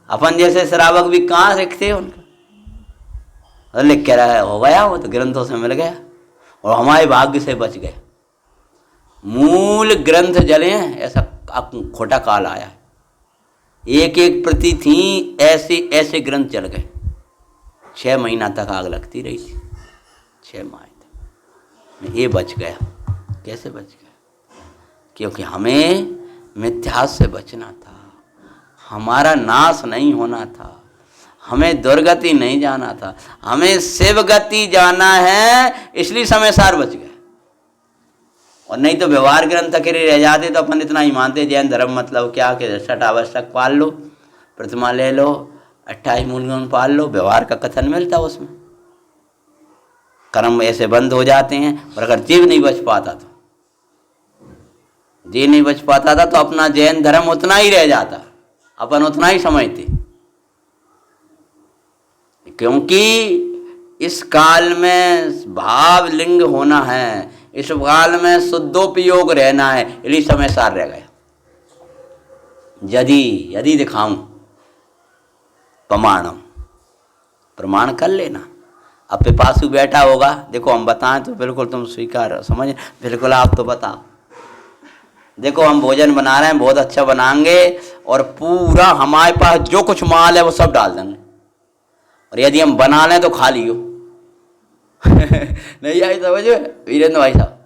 अपन जैसे श्रावक भी कहाँ सीखते हैं उनका, लिख के रहा हो गया, वो तो ग्रंथों से मिल गया और हमारे भाग्य से बच गए। मूल ग्रंथ जले हैं, ऐसा खोटा काल आया है। एक एक प्रति थी, ऐसे ऐसे ग्रंथ जल गए। 6 महीना तक आग लगती रही थी, 6 माह तक। ये बच गया। कैसे बच गया? क्योंकि हमें मिथ्या से बचना था, हमारा नाश नहीं होना था, हमें दुर्गति नहीं जाना था, हमें शिवगति जाना है, इसलिए समय सार बच गया। और नहीं तो व्यवहार ग्रंथ के रह जाते तो अपन इतना ही मानते जैन धर्म मतलब क्या कि 6 आवश्यक पाल लो, प्रतिमा ले लो, 28 मूलगुण पाल लो, व्यवहार का कथन मिलता उसमें। कर्म ऐसे बंद हो जाते हैं। और अगर जीव नहीं बच पाता तो अपना जैन धर्म उतना ही रह जाता, अपन उतना ही समझते। क्योंकि इस काल में भाव लिंग होना है, इस काल में शुद्धोपयोग रहना है, इसलिए समय सार रह गया। यदि दिखाऊं प्रमाण कर लेना। अब पिपासु बैठा होगा, देखो हम बताएं तो बिल्कुल तुम स्वीकार समझ, बिल्कुल आप तो बताओ, देखो हम भोजन बना रहे हैं, बहुत अच्छा बनाएंगे और पूरा हमारे पास जो कुछ माल है वो सब डाल देंगे, और यदि हम बना लें तो खा लियो। नहीं आई समझ में वीरेंद्र भाई साहब?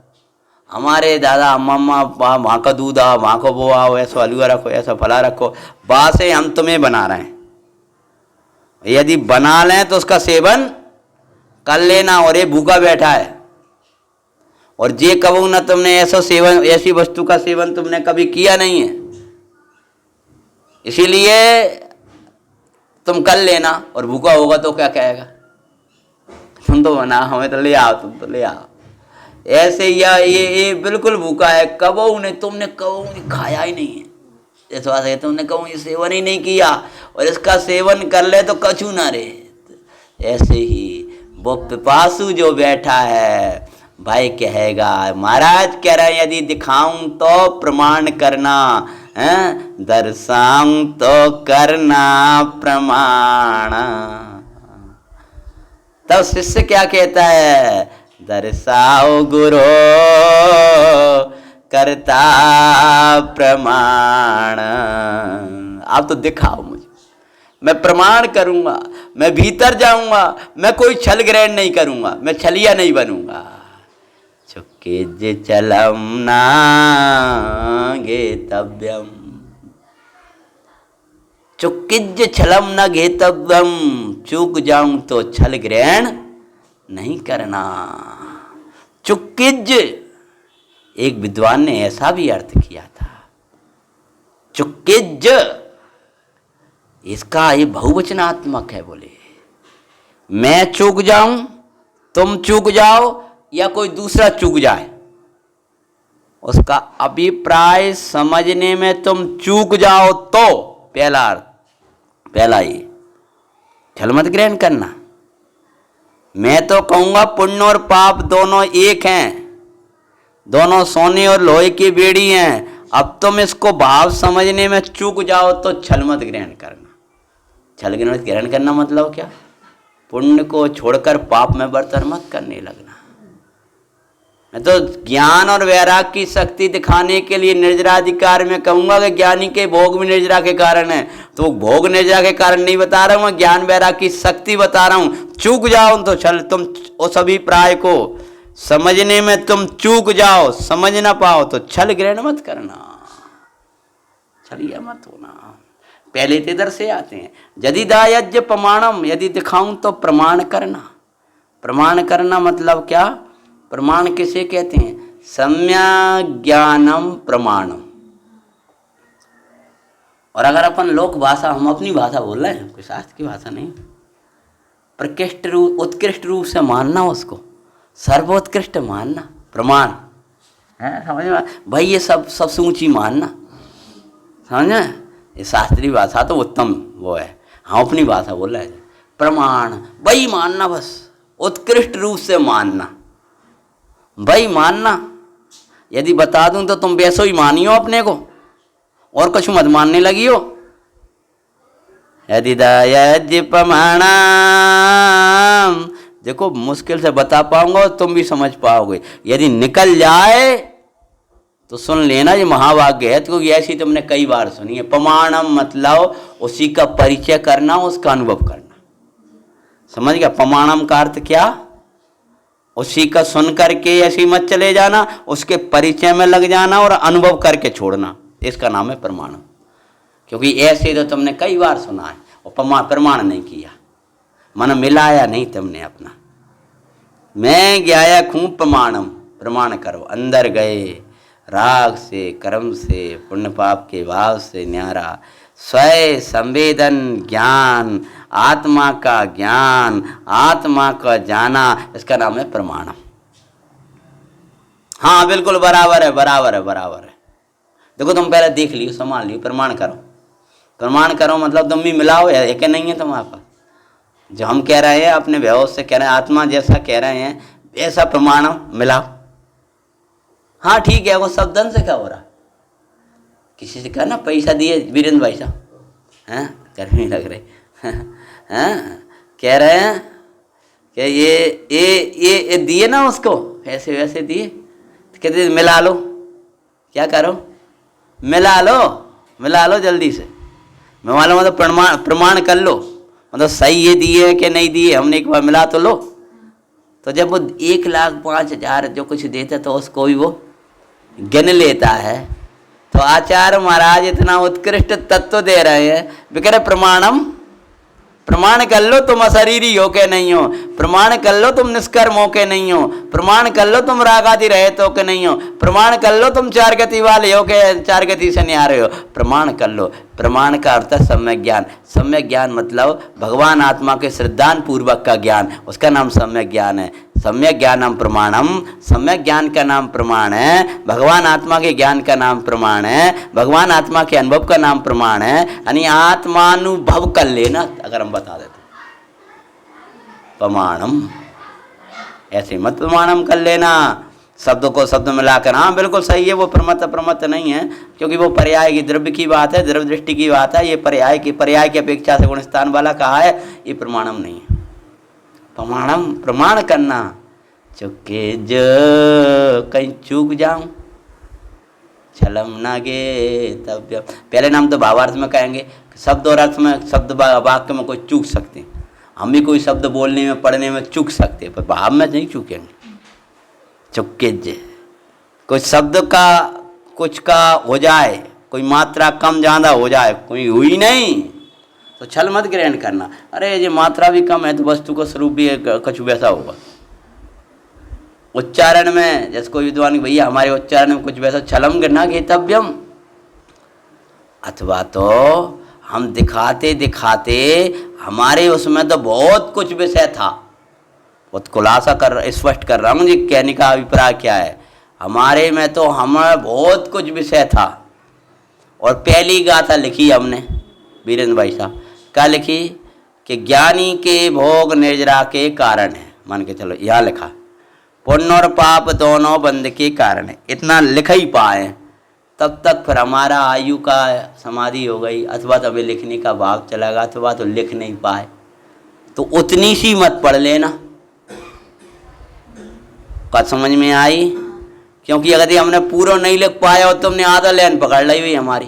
हमारे दादा अम्मा वहाँ का दूध आओ, वहाँ को वो आओ, ऐसा हलवा रखो, ऐसा फला रखो, बासे हम तुम्हें बना रहे हैं। यदि बना लें तो उसका सेवन कर लेना, और ये भूखा बैठा है, और जे कबू ना तुमने ऐसा सेवन, ऐसी वस्तु का सेवन तुमने कभी किया नहीं है, इसीलिए तुम कर लेना। और भूखा होगा तो क्या कहेगा? तुम तो बना, हमें तो ले आओ, तुम तो ले आओ। ऐसे या ये बिल्कुल भूखा है, कबू ने तुमने कबू खाया ही नहीं है, इस बात है तुमने कबू ये सेवन ही नहीं किया, और इसका सेवन कर ले तो कछू ना रहे। ऐसे ही वो पिपासु जो बैठा है भाई कहेगा, महाराज कह रहे हैं यदि दिखाऊं तो प्रमाण करना, दर्शाऊं तो करना प्रमाण। तब शिष्य क्या कहता है? दर्शाओ गुरु करता प्रमाण। आप तो दिखाओ मुझे, मैं प्रमाण करूंगा, मैं भीतर जाऊंगा, मैं कोई छल ग्रहण नहीं करूंगा, मैं छलिया नहीं बनूंगा। चुक्किज चलम ना गेतव्यम, चुक्किज छलम न गेतव्यम, चूक जाऊं तो छल ग्रहण नहीं करना। चुक्किज, एक विद्वान ने ऐसा भी अर्थ किया था, चुक्किज इसका ये बहुवचनात्मक है। बोले मैं चूक जाऊं, तुम चूक जाओ, या कोई दूसरा चूक जाए, उसका अभिप्राय समझने में तुम चूक जाओ तो पहला अर्थ, पहला ये छल मत ग्रहण करना। मैं तो कहूंगा पुण्य और पाप दोनों एक हैं, दोनों सोने और लोहे की बेड़ी हैं। अब तुम इसको भाव समझने में चूक जाओ तो छल मत ग्रहण करना। छल ग्रहण करना मतलब क्या? पुण्य को छोड़कर पाप में बर्तन मत करने लगना। मैं तो ज्ञान और वैराग की शक्ति दिखाने के लिए निर्जराधिकार में कहूंगा कि ज्ञानी के भोग भी निर्जरा के कारण है, तो भोग निर्जरा के कारण नहीं बता रहा हूं, मैं ज्ञान वैराग की शक्ति बता रहा हूं। चूक जाओ तो चल, तुम उस अभिप्राय को समझने में तुम चूक जाओ, समझ ना पाओ तो छल ग्रहण मत करना, छलिया मत होना। पहले तो इधर से आते हैं, यदि दायज्य प्रमाणम, यदि दिखाऊं तो प्रमाण करना। प्रमाण करना मतलब क्या? प्रमाण किसे कहते हैं? सम्यक ज्ञानम प्रमाणम। और अगर अपन लोक भाषा, हम अपनी भाषा बोल रहे हैं, कोई शास्त्र की भाषा नहीं, प्रकृष्ट रूप, उत्कृष्ट रूप से मानना, उसको सर्वोत्कृष्ट मानना, प्रमाण है, समझ में भाई? ये सब ऊंची मानना, समझ में? ये शास्त्रीय भाषा तो उत्तम वो है, हम अपनी भाषा बोल रहे हैं। प्रमाण भाई मानना, बस उत्कृष्ट रूप से मानना, भाई मानना। यदि बता दूं तो तुम वैसो ही मानियो अपने को, और कुछ मत मानने लगी हो। यदि दायज्य प्रमाणम, देखो मुश्किल से बता पाऊंगा, तुम भी समझ पाओगे। यदि निकल जाए तो सुन लेना, ये महाभाग्य है, क्योंकि ऐसी तुमने कई बार सुनी है। प्रमाणम मतलब उसी का परिचय करना, उसका अनुभव करना, समझ गया? प्रमाणम का अर्थ क्या? उसी का सुन करके ऐसे ही मत चले जाना, उसके परिचय में लग जाना और अनुभव करके छोड़ना, इसका नाम है प्रमाणम। क्योंकि ऐसे तो तुमने कई बार सुना है और प्रमाण नहीं किया, मन मिलाया नहीं तुमने अपना। मैं ज्ञाया खूब प्रमाणम, प्रमाण करो। अंदर गए राग से, कर्म से, पुण्य पाप के भाव से न्यारा, स्वयं संवेदन ज्ञान, आत्मा का ज्ञान, आत्मा का जाना, इसका नाम है प्रमाणम। हाँ बिल्कुल बराबर है, बराबर है, बराबर है। देखो तुम पहले देख लियो, संभाल लियो, प्रमाण करो। प्रमाण करो मतलब तुम भी मिलाओ, है कि नहीं है तुम्हारे पास? जो हम कह रहे हैं अपने व्यवहार से कह रहे हैं, आत्मा जैसा कह रहे हैं ऐसा प्रमाण मिलाओ। हाँ ठीक है, वो शब्दन से क्या हो रहा? किसी से कहना पैसा दिए वीरेंद्र भाई साहब, हैं गर्मी लग रही हैं, कह रहे हैं कि ये दिए ना उसको, ऐसे वैसे दिए, तो कहते मिला लो। क्या करो? मिला लो जल्दी से। मैं मालूम मतलब प्रमाण कर लो, मतलब सही ये दिए कि नहीं दिए, हमने एक बार मिला तो लो। तो जब वो 1,05,000 जो कुछ देता तो उसको भी वो गिन लेता है। तो आचार्य महाराज इतना उत्कृष्ट तत्व दे रहे हैं, वे कह रहे प्रमाण कर लो तुम अशरीरी हो के नहीं हो, प्रमाण कर लो तुम निष्कर्म हो के नहीं हो, प्रमाण कर लो तुम रागादि रहित हो के नहीं हो, प्रमाण कर लो तुम 4 गति वाले हो के 4 गति से नहीं आ रहे हो, प्रमाण कर लो। प्रमाण का अर्थ है सम्यक ज्ञान। सम्यक ज्ञान मतलब भगवान आत्मा के श्रद्धान पूर्वक का ज्ञान, उसका नाम सम्यक ज्ञान है। सम्यक ज्ञानम प्रमाणम, सम्यक ज्ञान का नाम प्रमाण है, भगवान आत्मा के ज्ञान का नाम प्रमाण है, भगवान आत्मा के अनुभव का नाम प्रमाण है। यानी आत्मानुभव कर लेना, अगर हम बता देते प्रमाणम, ऐसे मत प्रमाणम कर लेना, शब्द को शब्द मिलाकर। हाँ बिल्कुल सही है, वो प्रमत्त नहीं है, क्योंकि वो पर्याय की द्रव्य की बात है, द्रव्य दृष्टि की बात है। ये पर्याय की अपेक्षा से गुणस्थान वाला कहा है, ये प्रमाणम नहीं है। प्रमाणम प्रमाण करना, चुके जो कहीं चूक जाऊं छलम ना गे तब। पहले नाम तो भावार्थ में कहेंगे, शब्द और अर्थ में, शब्द वाक्य में कोई चूक सकते हैं, हम भी कोई शब्द बोलने में पढ़ने में चूक सकते हैं, पर भाव में नहीं चूकेंगे। चुके जे कोई शब्द का कुछ का हो जाए, कोई मात्रा कम ज़्यादा हो जाए, कोई हुई नहीं तो छल मत ग्रहण करना। अरे ये मात्रा भी कम है तो वस्तु का स्वरूप भी कुछ वैसा होगा। उच्चारण में जैसे कोई विद्वान, भैया हमारे उच्चारण में कुछ वैसा, छलम गिरना घेतव्यम। अथवा तो हम दिखाते दिखाते हमारे उसमें तो बहुत कुछ विषय था, बहुत खुलासा स्पष्ट कर रहा हूँ जी, कहने का अभिप्राय क्या है। हमारे में तो हमारा बहुत कुछ विषय था, और पहली गाथा लिखी हमने वीरेंद्र भाई साहब, क्या लिखी कि ज्ञानी के भोग निर्जरा के कारण है। मान के चलो यहाँ लिखा पुण्य और पाप दोनों बंद के कारण है, इतना लिख ही पाए, तब तक फिर हमारा आयु का समाधि हो गई, अथवा तो हमें लिखने का भाव चला गया, अथवा तो लिख नहीं पाए। तो उतनी सी मत पढ़ लेना, का समझ में आई? क्योंकि अगर हमने पूरा नहीं लिख पाया और तुमने आधा लाइन पकड़ ली हुई हमारी,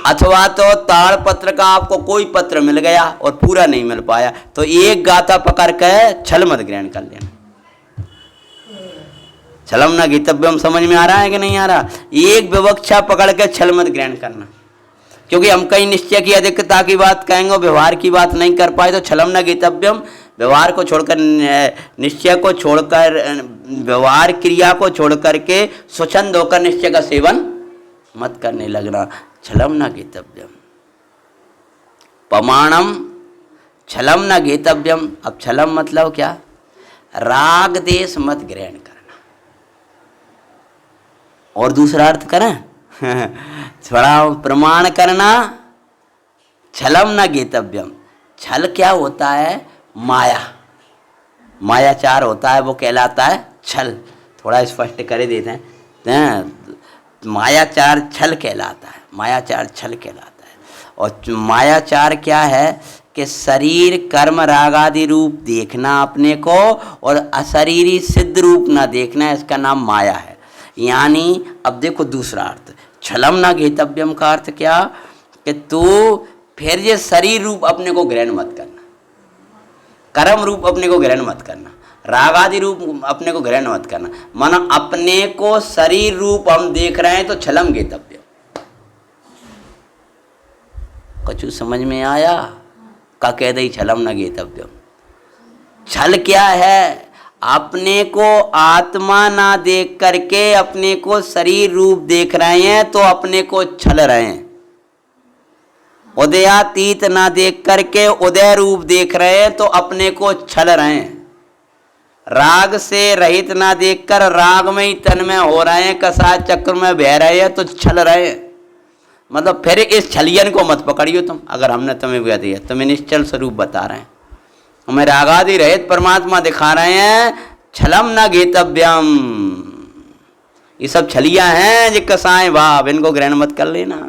अथवा तो ताड़पत्र का आपको कोई पत्र मिल गया और पूरा नहीं मिल पाया, तो एक गाथा पकड़ के छल मत ग्रहण कर लेना। छलम न गीतव्यम समझ में आ रहा है कि नहीं आ रहा? एक विवक्षा पकड़ के छल मत ग्रहण करना, क्योंकि हम कहीं निश्चय की अधिकता की बात कहेंगे और व्यवहार की बात नहीं कर पाए तो छलम न गीतव्यम, व्यवहार को छोड़कर, निश्चय को छोड़कर, व्यवहार क्रिया को छोड़कर के स्वच्छंद होकर निश्चय का सेवन मत करने लगना। छलम न गीतव्यम पमाणम छलम न गीतव्यम। अब छलम मतलब क्या? राग देश मत ग्रहण करना। और दूसरा अर्थ करें थोड़ा प्रमाण करना, छलम न गीतव्यम। छल क्या होता है? माया, मायाचार होता है, वो कहलाता है छल। थोड़ा स्पष्ट कर देते हैं, मायाचार छल कहलाता है, मायाचार छल कहलाता है। और मायाचार क्या है कि शरीर कर्म राग आदि रूप देखना अपने को और अशरीरी सिद्ध रूप ना देखना, इसका नाम माया है। यानी अब देखो दूसरा अर्थ, छलम ना घेतव्यम का अर्थ क्या कि तू फिर ये शरीर रूप अपने को ग्रहण मत करना, कर्म रूप अपने को ग्रहण मत करना, राग आदि रूप अपने को ग्रहण मत करना। माना अपने को शरीर रूप हम देख रहे हैं तो छलम घेतव्य। कछु समझ में आया? का कह दई छलम न घेतव्य। छल क्या है? अपने को आत्मा ना देख करके अपने को शरीर रूप देख रहे हैं तो अपने को छल रहे हैं। उदयातीत ना देख करके उदय रूप देख रहे हैं तो अपने को छल रहे हैं। राग से रहित ना देखकर राग में ही तन्मय हो रहे हैं, कसाय चक्र में बह रहे हैं तो छल रहे हैं। मतलब फिर इस छलियन को मत पकड़ियो तुम। अगर हमने तुम्हें कह दिया, तुम्हें निश्चल स्वरूप बता रहे हैं, हमें रागादि रहित परमात्मा दिखा रहे हैं, छलम न घेतव्यम। ये सब छलियां हैं जो कसाय भाव, इनको ग्रहण मत कर लेना।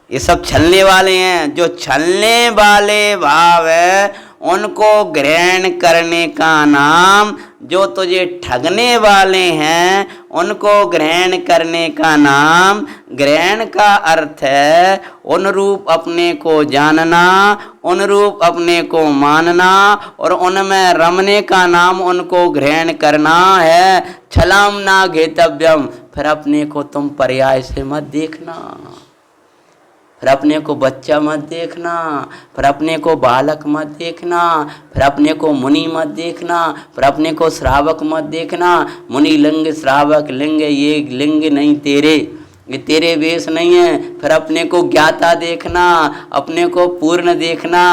ये सब छलने वाले हैं। जो छलने वाले भाव है उनको ग्रहण करने का नाम, जो तुझे ठगने वाले हैं उनको ग्रहण करने का नाम, ग्रहण का अर्थ है उन रूप अपने को जानना, उन रूप अपने को मानना और उनमें रमने का नाम उनको ग्रहण करना है। छलम ना घेतव्यम। फिर अपने को तुम पर्याय से मत देखना, फिर अपने को बच्चा मत देखना, फिर अपने को बालक मत देखना, फिर अपने को मुनि मत देखना, फिर अपने को श्रावक मत देखना। मुनि लिंग श्रावक लिंग ये लिंग नहीं तेरे, ये तेरे वेश नहीं है। फिर अपने को ज्ञाता देखना, अपने को पूर्ण देखना।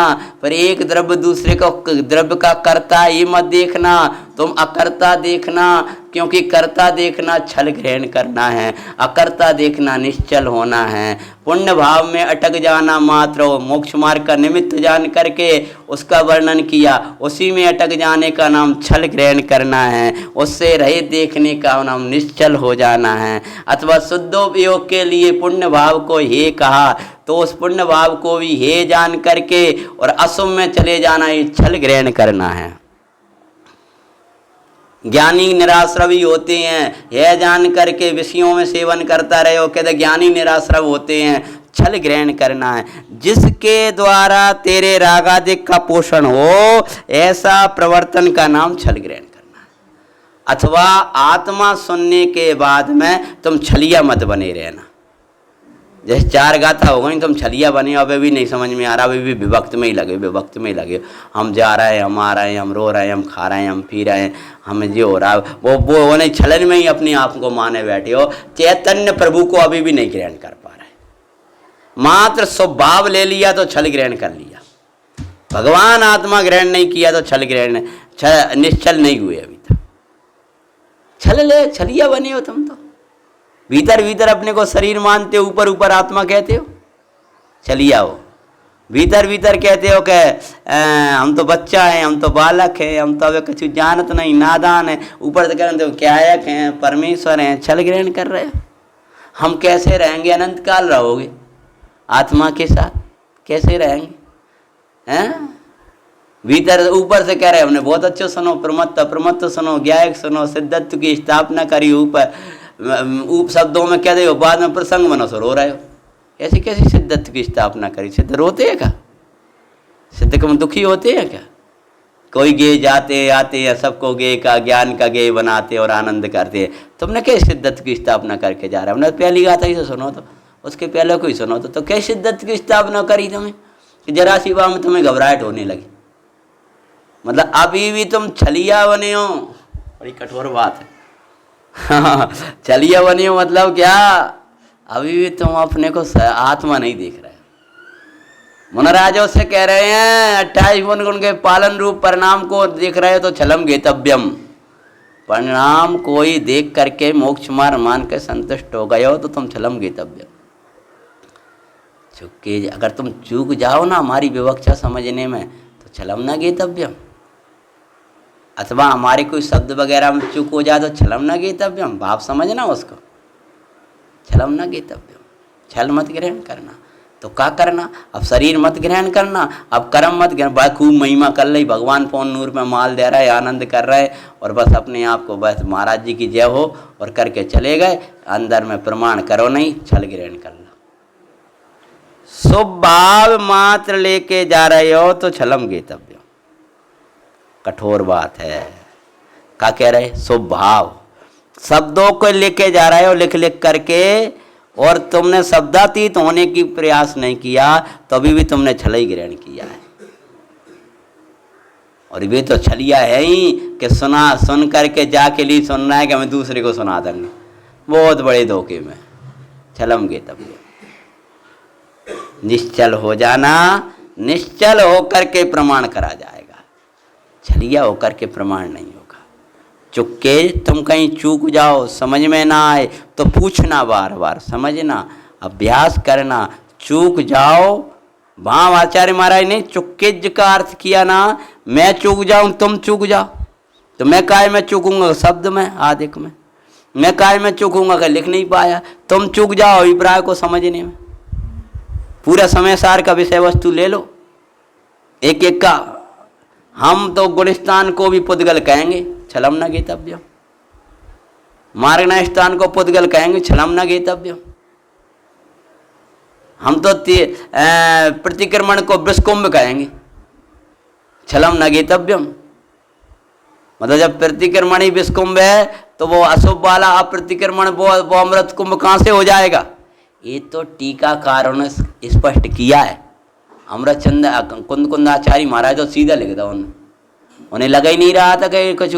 पर एक द्रव्य दूसरे को द्रव्य का कर्ता ये मत देखना, तुम अकर्ता देखना, क्योंकि कर्ता देखना छल ग्रहण करना है, अकर्ता देखना निश्चल होना है। पुण्य भाव में अटक जाना मात्र हो, मोक्ष मार्ग का निमित्त जान करके उसका वर्णन किया, उसी में अटक जाने का नाम छल ग्रहण करना है। उससे रहित देखने का नाम निश्चल हो जाना है। अथवा शुद्धोपयोग के लिए पुण्य भाव को हे कहा तो उस पुण्य भाव को भी हे जान करके और अशुभ में चले जाना, ये छल ग्रहण करना है। ज्ञानी निराश्रवी होते हैं, यह जान करके विषयों में सेवन करता रहे हो, कहते ज्ञानी निराश्रव होते हैं, छल ग्रहण करना है। जिसके द्वारा तेरे रागादिक का पोषण हो ऐसा प्रवर्तन का नाम छल ग्रहण करना है। अथवा आत्मा सुनने के बाद में तुम छलिया मत बने रहना। जैसे चार गाथा हो गई तुम छलिया बने, अभी भी नहीं समझ में आ रहा, अभी भी विभक्त में ही लगे, विभक्त में ही लगे। हम जा रहे हैं, हम आ रहे हैं, हम रो रहे हैं, हम खा रहे हैं, हम पी रहे हैं, हमें जो हो रहा है वो नहीं, छलन में ही अपने आप को माने बैठे हो। चैतन्य प्रभु को अभी भी नहीं ग्रहण कर पा रहे, मात्र स्वभाव ले लिया तो छल ग्रहण कर लिया। भगवान आत्मा ग्रहण नहीं किया तो छल ग्रहण निश्चल नहीं हुए अभी तक। छलिया बने हो तुम तो, भीतर भीतर अपने को शरीर मानते हो, ऊपर ऊपर आत्मा कहते हो, छलिया हो। भीतर भीतर कहते हो कि हम तो बच्चा हैं, हम तो बालक हैं, हम तो अभी कुछ जानत नहीं, नादान है। ऊपर से कहते हो क्यायक हैं, परमेश्वर हैं, छल ग्रहण कर रहे हो। हम कैसे रहेंगे? अनंत काल रहोगे आत्मा के साथ, कैसे रहेंगे हैं? भीतर ऊपर से कह रहे हमने बहुत अच्छे सुनो, प्रमत्त अप्रमत्त सुनो, ज्ञायक सुनो, सिद्धत्व की स्थापना करी, ऊपर उप शब्दों में कह दे, बाद में प्रसंग बनो सो रो रहे हो। ऐसी कैसी सिद्धत्व की स्थापना करी? सिद्ध रोते हैं क्या? सिद्ध कम दुखी होते हैं क्या? कोई गे जाते आते हैं, सबको गे का ज्ञान का गे बनाते और आनंद करते हैं। तुमने कैसे सिद्धत्व की स्थापना करके जा रहा है? हमने पहली गाथा ही से सुनो, तो उसके पहले कोई सुनो तो कैसे सिद्धत्व की स्थापना करी तुम्हें कि जरा सी बात में तुम्हें घबराहट होने लगी? मतलब अभी भी तुम छलिया बने हो। बड़ी कठोर बात है। छलिया बने हो मतलब क्या? अभी भी तुम अपने को आत्मा नहीं देख रहे। मुनराजों से कह रहे हैं 28 गुण के पालन रूप परिणाम को देख रहे हो तो छलम गेतव्यम। परिणाम कोई देख करके मोक्ष मार्ग मान के संतुष्ट हो गए हो तो तुम छलम गेतव्यम। चूके अगर तुम चूक जाओ ना हमारी विवक्षा समझने में तो छलम न गेतव्यम। अथवा हमारे कोई शब्द वगैरह में चूक हो जाए तो छलम न गेतव्यम। भाव समझना उसको, छलम न गेतव्यम। छल मत ग्रहण करना। तो क्या करना? अब शरीर मत ग्रहण करना, अब कर्म मत ग्रहण। बस खूब महिमा कर ली, भगवान पौन नूर में माल दे रहा है, आनंद कर रहा है और बस अपने आप को बस महाराज जी की जय हो और करके चले गए। अंदर में प्रमाण करो नहीं, छल ग्रहण कर लो। शुभ भाव मात्र लेके जा रहे हो तो छलम गेतव्य। कठोर बात है। क्या कह रहे? शुभ भाव शब्दों को लेके जा रहे हो लिख लिख करके, और तुमने शब्दातीत होने की प्रयास नहीं किया तो अभी भी तुमने छल ग्रहण किया है। और वे तो छलिया है ही कि सुन करके जाके लिए सुनना है कि हमें दूसरे को सुना देंगे। बहुत बड़े धोखे में। छलम गेतव्य। निश्चल हो जाना, निश्चल होकर के प्रमाण करा जाएगा। छलिया होकर के प्रमाण नहीं होगा। चुक्के तुम कहीं चूक जाओ, समझ में ना आए तो पूछना, बार बार समझना, अभ्यास करना। चूक जाओ, वहाँ आचार्य महाराज ने चुक्केज का अर्थ किया ना, मैं चूक जाऊं तुम चूक जाओ तो मैं काय में चूकूंगा? शब्द में, आदिक में। मैं काय में चूकूंगा कि लिख नहीं पाया? तुम चूक जाओ अभिप्राय को समझने में। पूरा समय सार का विषय वस्तु ले लो एक एक का। हम तो गुणस्थान को भी पुद्गल कहेंगे, छलम न गेतव्यम। मार्गना स्थान को पुद्गल कहेंगे, छलम न गेतव्यम। हम तो प्रतिक्रमण को विषकुंभ कहेंगे, छलम न गेतव्यम। मतलब जब प्रतिक्रमण ही विषकुंभ है तो वो अशुभ वाला अप्रतिक्रमण वो अमृत कुंभ कहाँ से हो जाएगा? ये तो टीकाकारों ने स्पष्ट किया है। अमृतचंद कुंदाचार्य महाराज तो सीधा लिख दो, उन्हें लगा ही नहीं रहा था कि कुछ।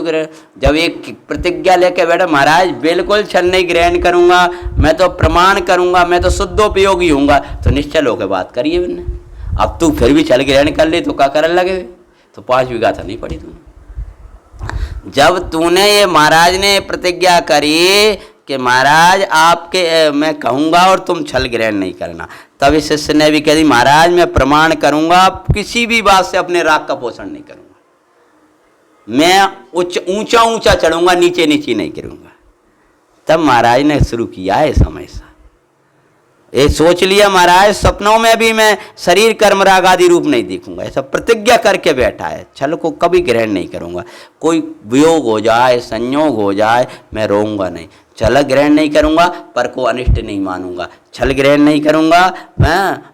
जब एक प्रतिज्ञा लेके बैठा, महाराज बिल्कुल छल नहीं ग्रहण करूंगा, मैं तो प्रमाण करूंगा, मैं तो शुद्धोपयोगी हूँगा, तो निश्चल होकर बात करिए मैंने। अब तू फिर भी छल ग्रहण कर ले तो क्या करने लगे? तो 5 गाथा नहीं पढ़ी तूने। जब तूने ये महाराज ने प्रतिज्ञा करी कि महाराज आपके मैं कहूँगा और तुम छल ग्रहण नहीं करना, तब इस शिष्य ने भी कह दी महाराज मैं प्रमाण करूँगा, किसी भी बात से अपने राग का पोषण नहीं करूँगा, मैं ऊंचा ऊंचा चढ़ूंगा, नीचे नीचे नहीं गिरूंगा। तब महाराज ने शुरू किया है समय सा। ये सोच लिया महाराज सपनों में भी मैं शरीर कर्म राग आदि रूप नहीं देखूंगा, ऐसा प्रतिज्ञा करके बैठा है। छल को कभी ग्रहण नहीं करूंगा। कोई वियोग हो जाए, संयोग हो जाए, मैं रोऊंगा नहीं। छल ग्रहण नहीं करूंगा, पर को अनिष्ट नहीं मानूंगा। छल ग्रहण नहीं करूंगा, मैं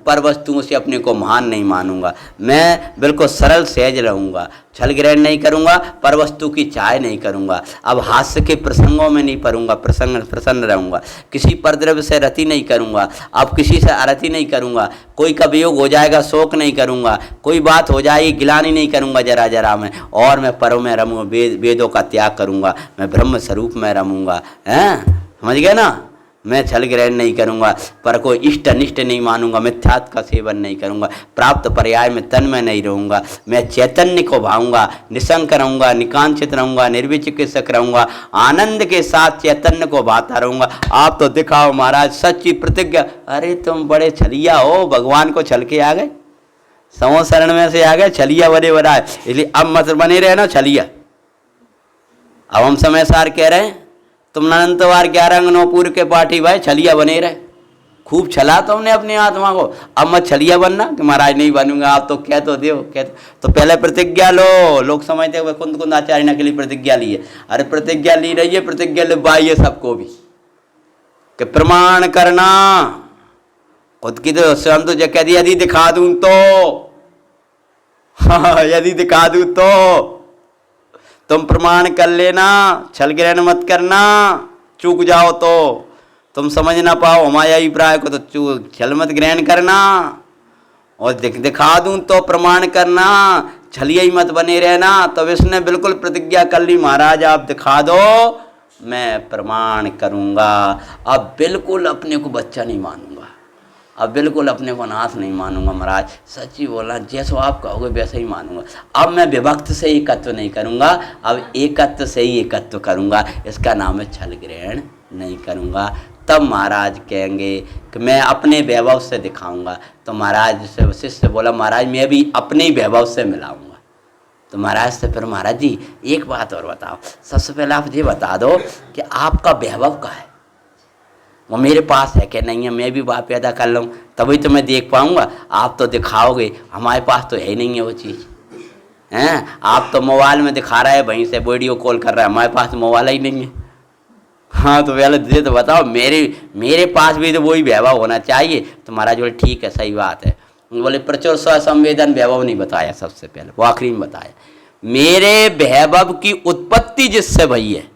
पर वस्तुओं से अपने को महान नहीं मानूंगा। मैं बिल्कुल सरल सहज रहूंगा। छल ग्रहण नहीं करूंगा, पर वस्तु की चाह नहीं करूंगा। अब हास्य के प्रसंगों में नहीं पड़ूंगा, प्रसन्न रहूंगा। किसी परद्रव्य से रति नहीं करूंगा, अब किसी से अरति नहीं करूंगा। कोई का वियोग हो जाएगा, शोक नहीं करूंगा। कोई बात हो जाएगी, गिलानी नहीं करूंगा जरा जरा में। और मैं परों में रमूंगा, वेदों का त्याग करूंगा, मैं ब्रह्म स्वरूप में रमूंगा। हैं, समझ गए ना? मैं छल ग्रहण नहीं करूंगा, पर कोई इष्ट अनिष्ट नहीं मानूंगा। मिथ्यात्व का सेवन नहीं करूंगा, प्राप्त पर्याय में तन में नहीं रहूंगा। मैं चैतन्य को भाऊंगा, निशंक रहूंगा, निकांक्षित रहूंगा, निर्विचिकित्सक रहूंगा, आनंद के साथ चैतन्य को भाता रहूंगा। आप तो दिखाओ महाराज सच्ची प्रतिज्ञा। अरे तुम बड़े छलिया हो, भगवान को छल के आ गए, समो शरण में से आ गए, छलिया बने बना है। इसलिए अब मत बने रहे ना छलिया। अब हम समय सार कह रहे हैं तुम अनंतवार 11 अंग 9 पूर्व के पाठी भाई छलिया बने रहे, खूब छला तुमने अपनी आत्मा को। अब मत छलिया बनना कि महाराज नहीं बनूंगा, आप तो कह तो दो तो पहले प्रतिज्ञा लो। लोग समझते हैं कुंद कुंद आचार्य ने के लिए प्रतिज्ञा ली है। अरे प्रतिज्ञा ली रही है, प्रतिज्ञा लिखवाई है सबको भी कि प्रमाण करना। खुद की तो स्वयं तो कह दी यदि दिखा दूं तो यदि दिखा दूं तो तुम प्रमाण कर लेना, छल ग्रहण मत करना। चूक जाओ तो तुम समझ ना पाओ हमारे अभिप्राय को तो छल मत ग्रहण करना, और दिखा दूं तो प्रमाण करना, छलिया ही मत बने रहना। तब इसने बिल्कुल प्रतिज्ञा कर ली, महाराज आप दिखा दो मैं प्रमाण करूंगा। अब बिल्कुल अपने को बच्चा नहीं मानूंगा, अब बिल्कुल अपने को नाथ नहीं मानूंगा। महाराज सच्ची बोलना, जैसा आप कहोगे वैसा ही मानूंगा। अब मैं विभक्त से एकत्व नहीं करूंगा, अब एकत्व से ही एकत्व करूंगा। इसका नाम है छल ग्रहण नहीं करूंगा। तब महाराज कहेंगे कि मैं अपने वैभव से दिखाऊंगा। तो महाराज से शिष्य बोला, महाराज मैं भी अपने ही वैभव से मिलाऊंगा। तो महाराज से फिर, महाराज जी एक बात और बताओ, सबसे पहले आप ये बता दो कि आपका वैभव का है, वो मेरे पास है कि नहीं है, मैं भी बाप पैदा कर लूँ तभी तो मैं देख पाऊँगा। आप तो दिखाओगे, हमारे पास तो है ही नहीं है वो चीज़ हैं। आप तो मोबाइल में दिखा रहा है, वहीं से वीडियो कॉल कर रहा है, हमारे पास मोबाइल ही नहीं है। हाँ तो पहले ये तो बताओ, मेरे पास भी तो वही वैभव होना चाहिए। तो महाराज बोले ठीक है, सही बात है। बोले प्रचुर स्वसंवेदन वैभव नहीं बताया, सबसे पहले वो आखिरी में बताया। मेरे वैभव की उत्पत्ति जिससे भई है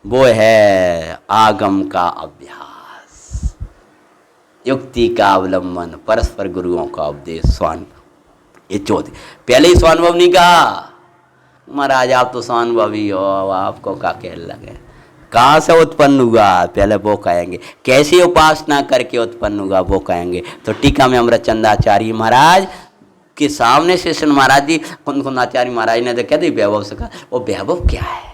वो है आगम का अभ्यास, युक्ति का अवलंबन, परस्पर गुरुओं का उपदेश, स्वानुभव। ये चौथी, पहले ही स्वानुभव नहीं कहा। महाराज आप तो स्वानुभवी हो, आपको क्या कह लगे, कहाँ से उत्पन्न हुआ पहले वो कहेंगे, कैसी उपासना करके उत्पन्न हुआ वो कहेंगे। तो टीका में अमृतचंदाचार्य महाराज के सामने शेषन महाराज जी, कुंदकुंदाचार्य महाराज ने तो कह दी वैभव से कहा, वो वैभव क्या है?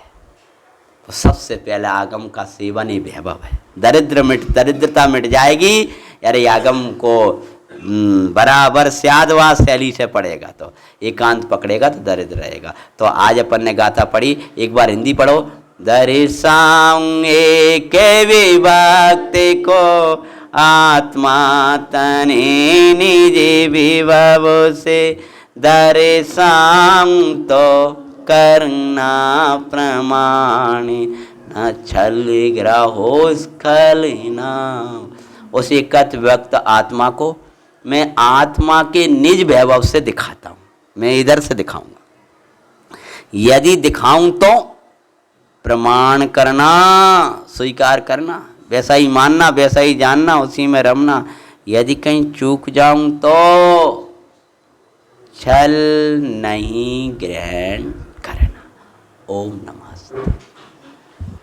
तो सबसे पहले आगम का सेवन ही वैभव है। दरिद्रता मिट जाएगी। अरे आगम को बराबर स्यादवा शैली से पढ़ेगा तो, एकांत पकड़ेगा तो दरिद्र रहेगा। तो आज अपन ने गाथा पढ़ी, एक बार हिंदी पढ़ो। दर्शाऊं एक विभक्ति को आत्मा तने निज विभव से, दर्शाऊं तो करना प्रमाण न छल ग्रहो स्खलना। उस एकत्व व्यक्त आत्मा को मैं आत्मा के निज वैभव से दिखाता हूँ, मैं इधर से दिखाऊंगा। यदि दिखाऊं तो प्रमाण करना, स्वीकार करना, वैसा ही मानना, वैसा ही जानना, उसी में रमना। यदि कहीं चूक जाऊं तो छल नहीं ग्रहण करना। ओम नमस्ते।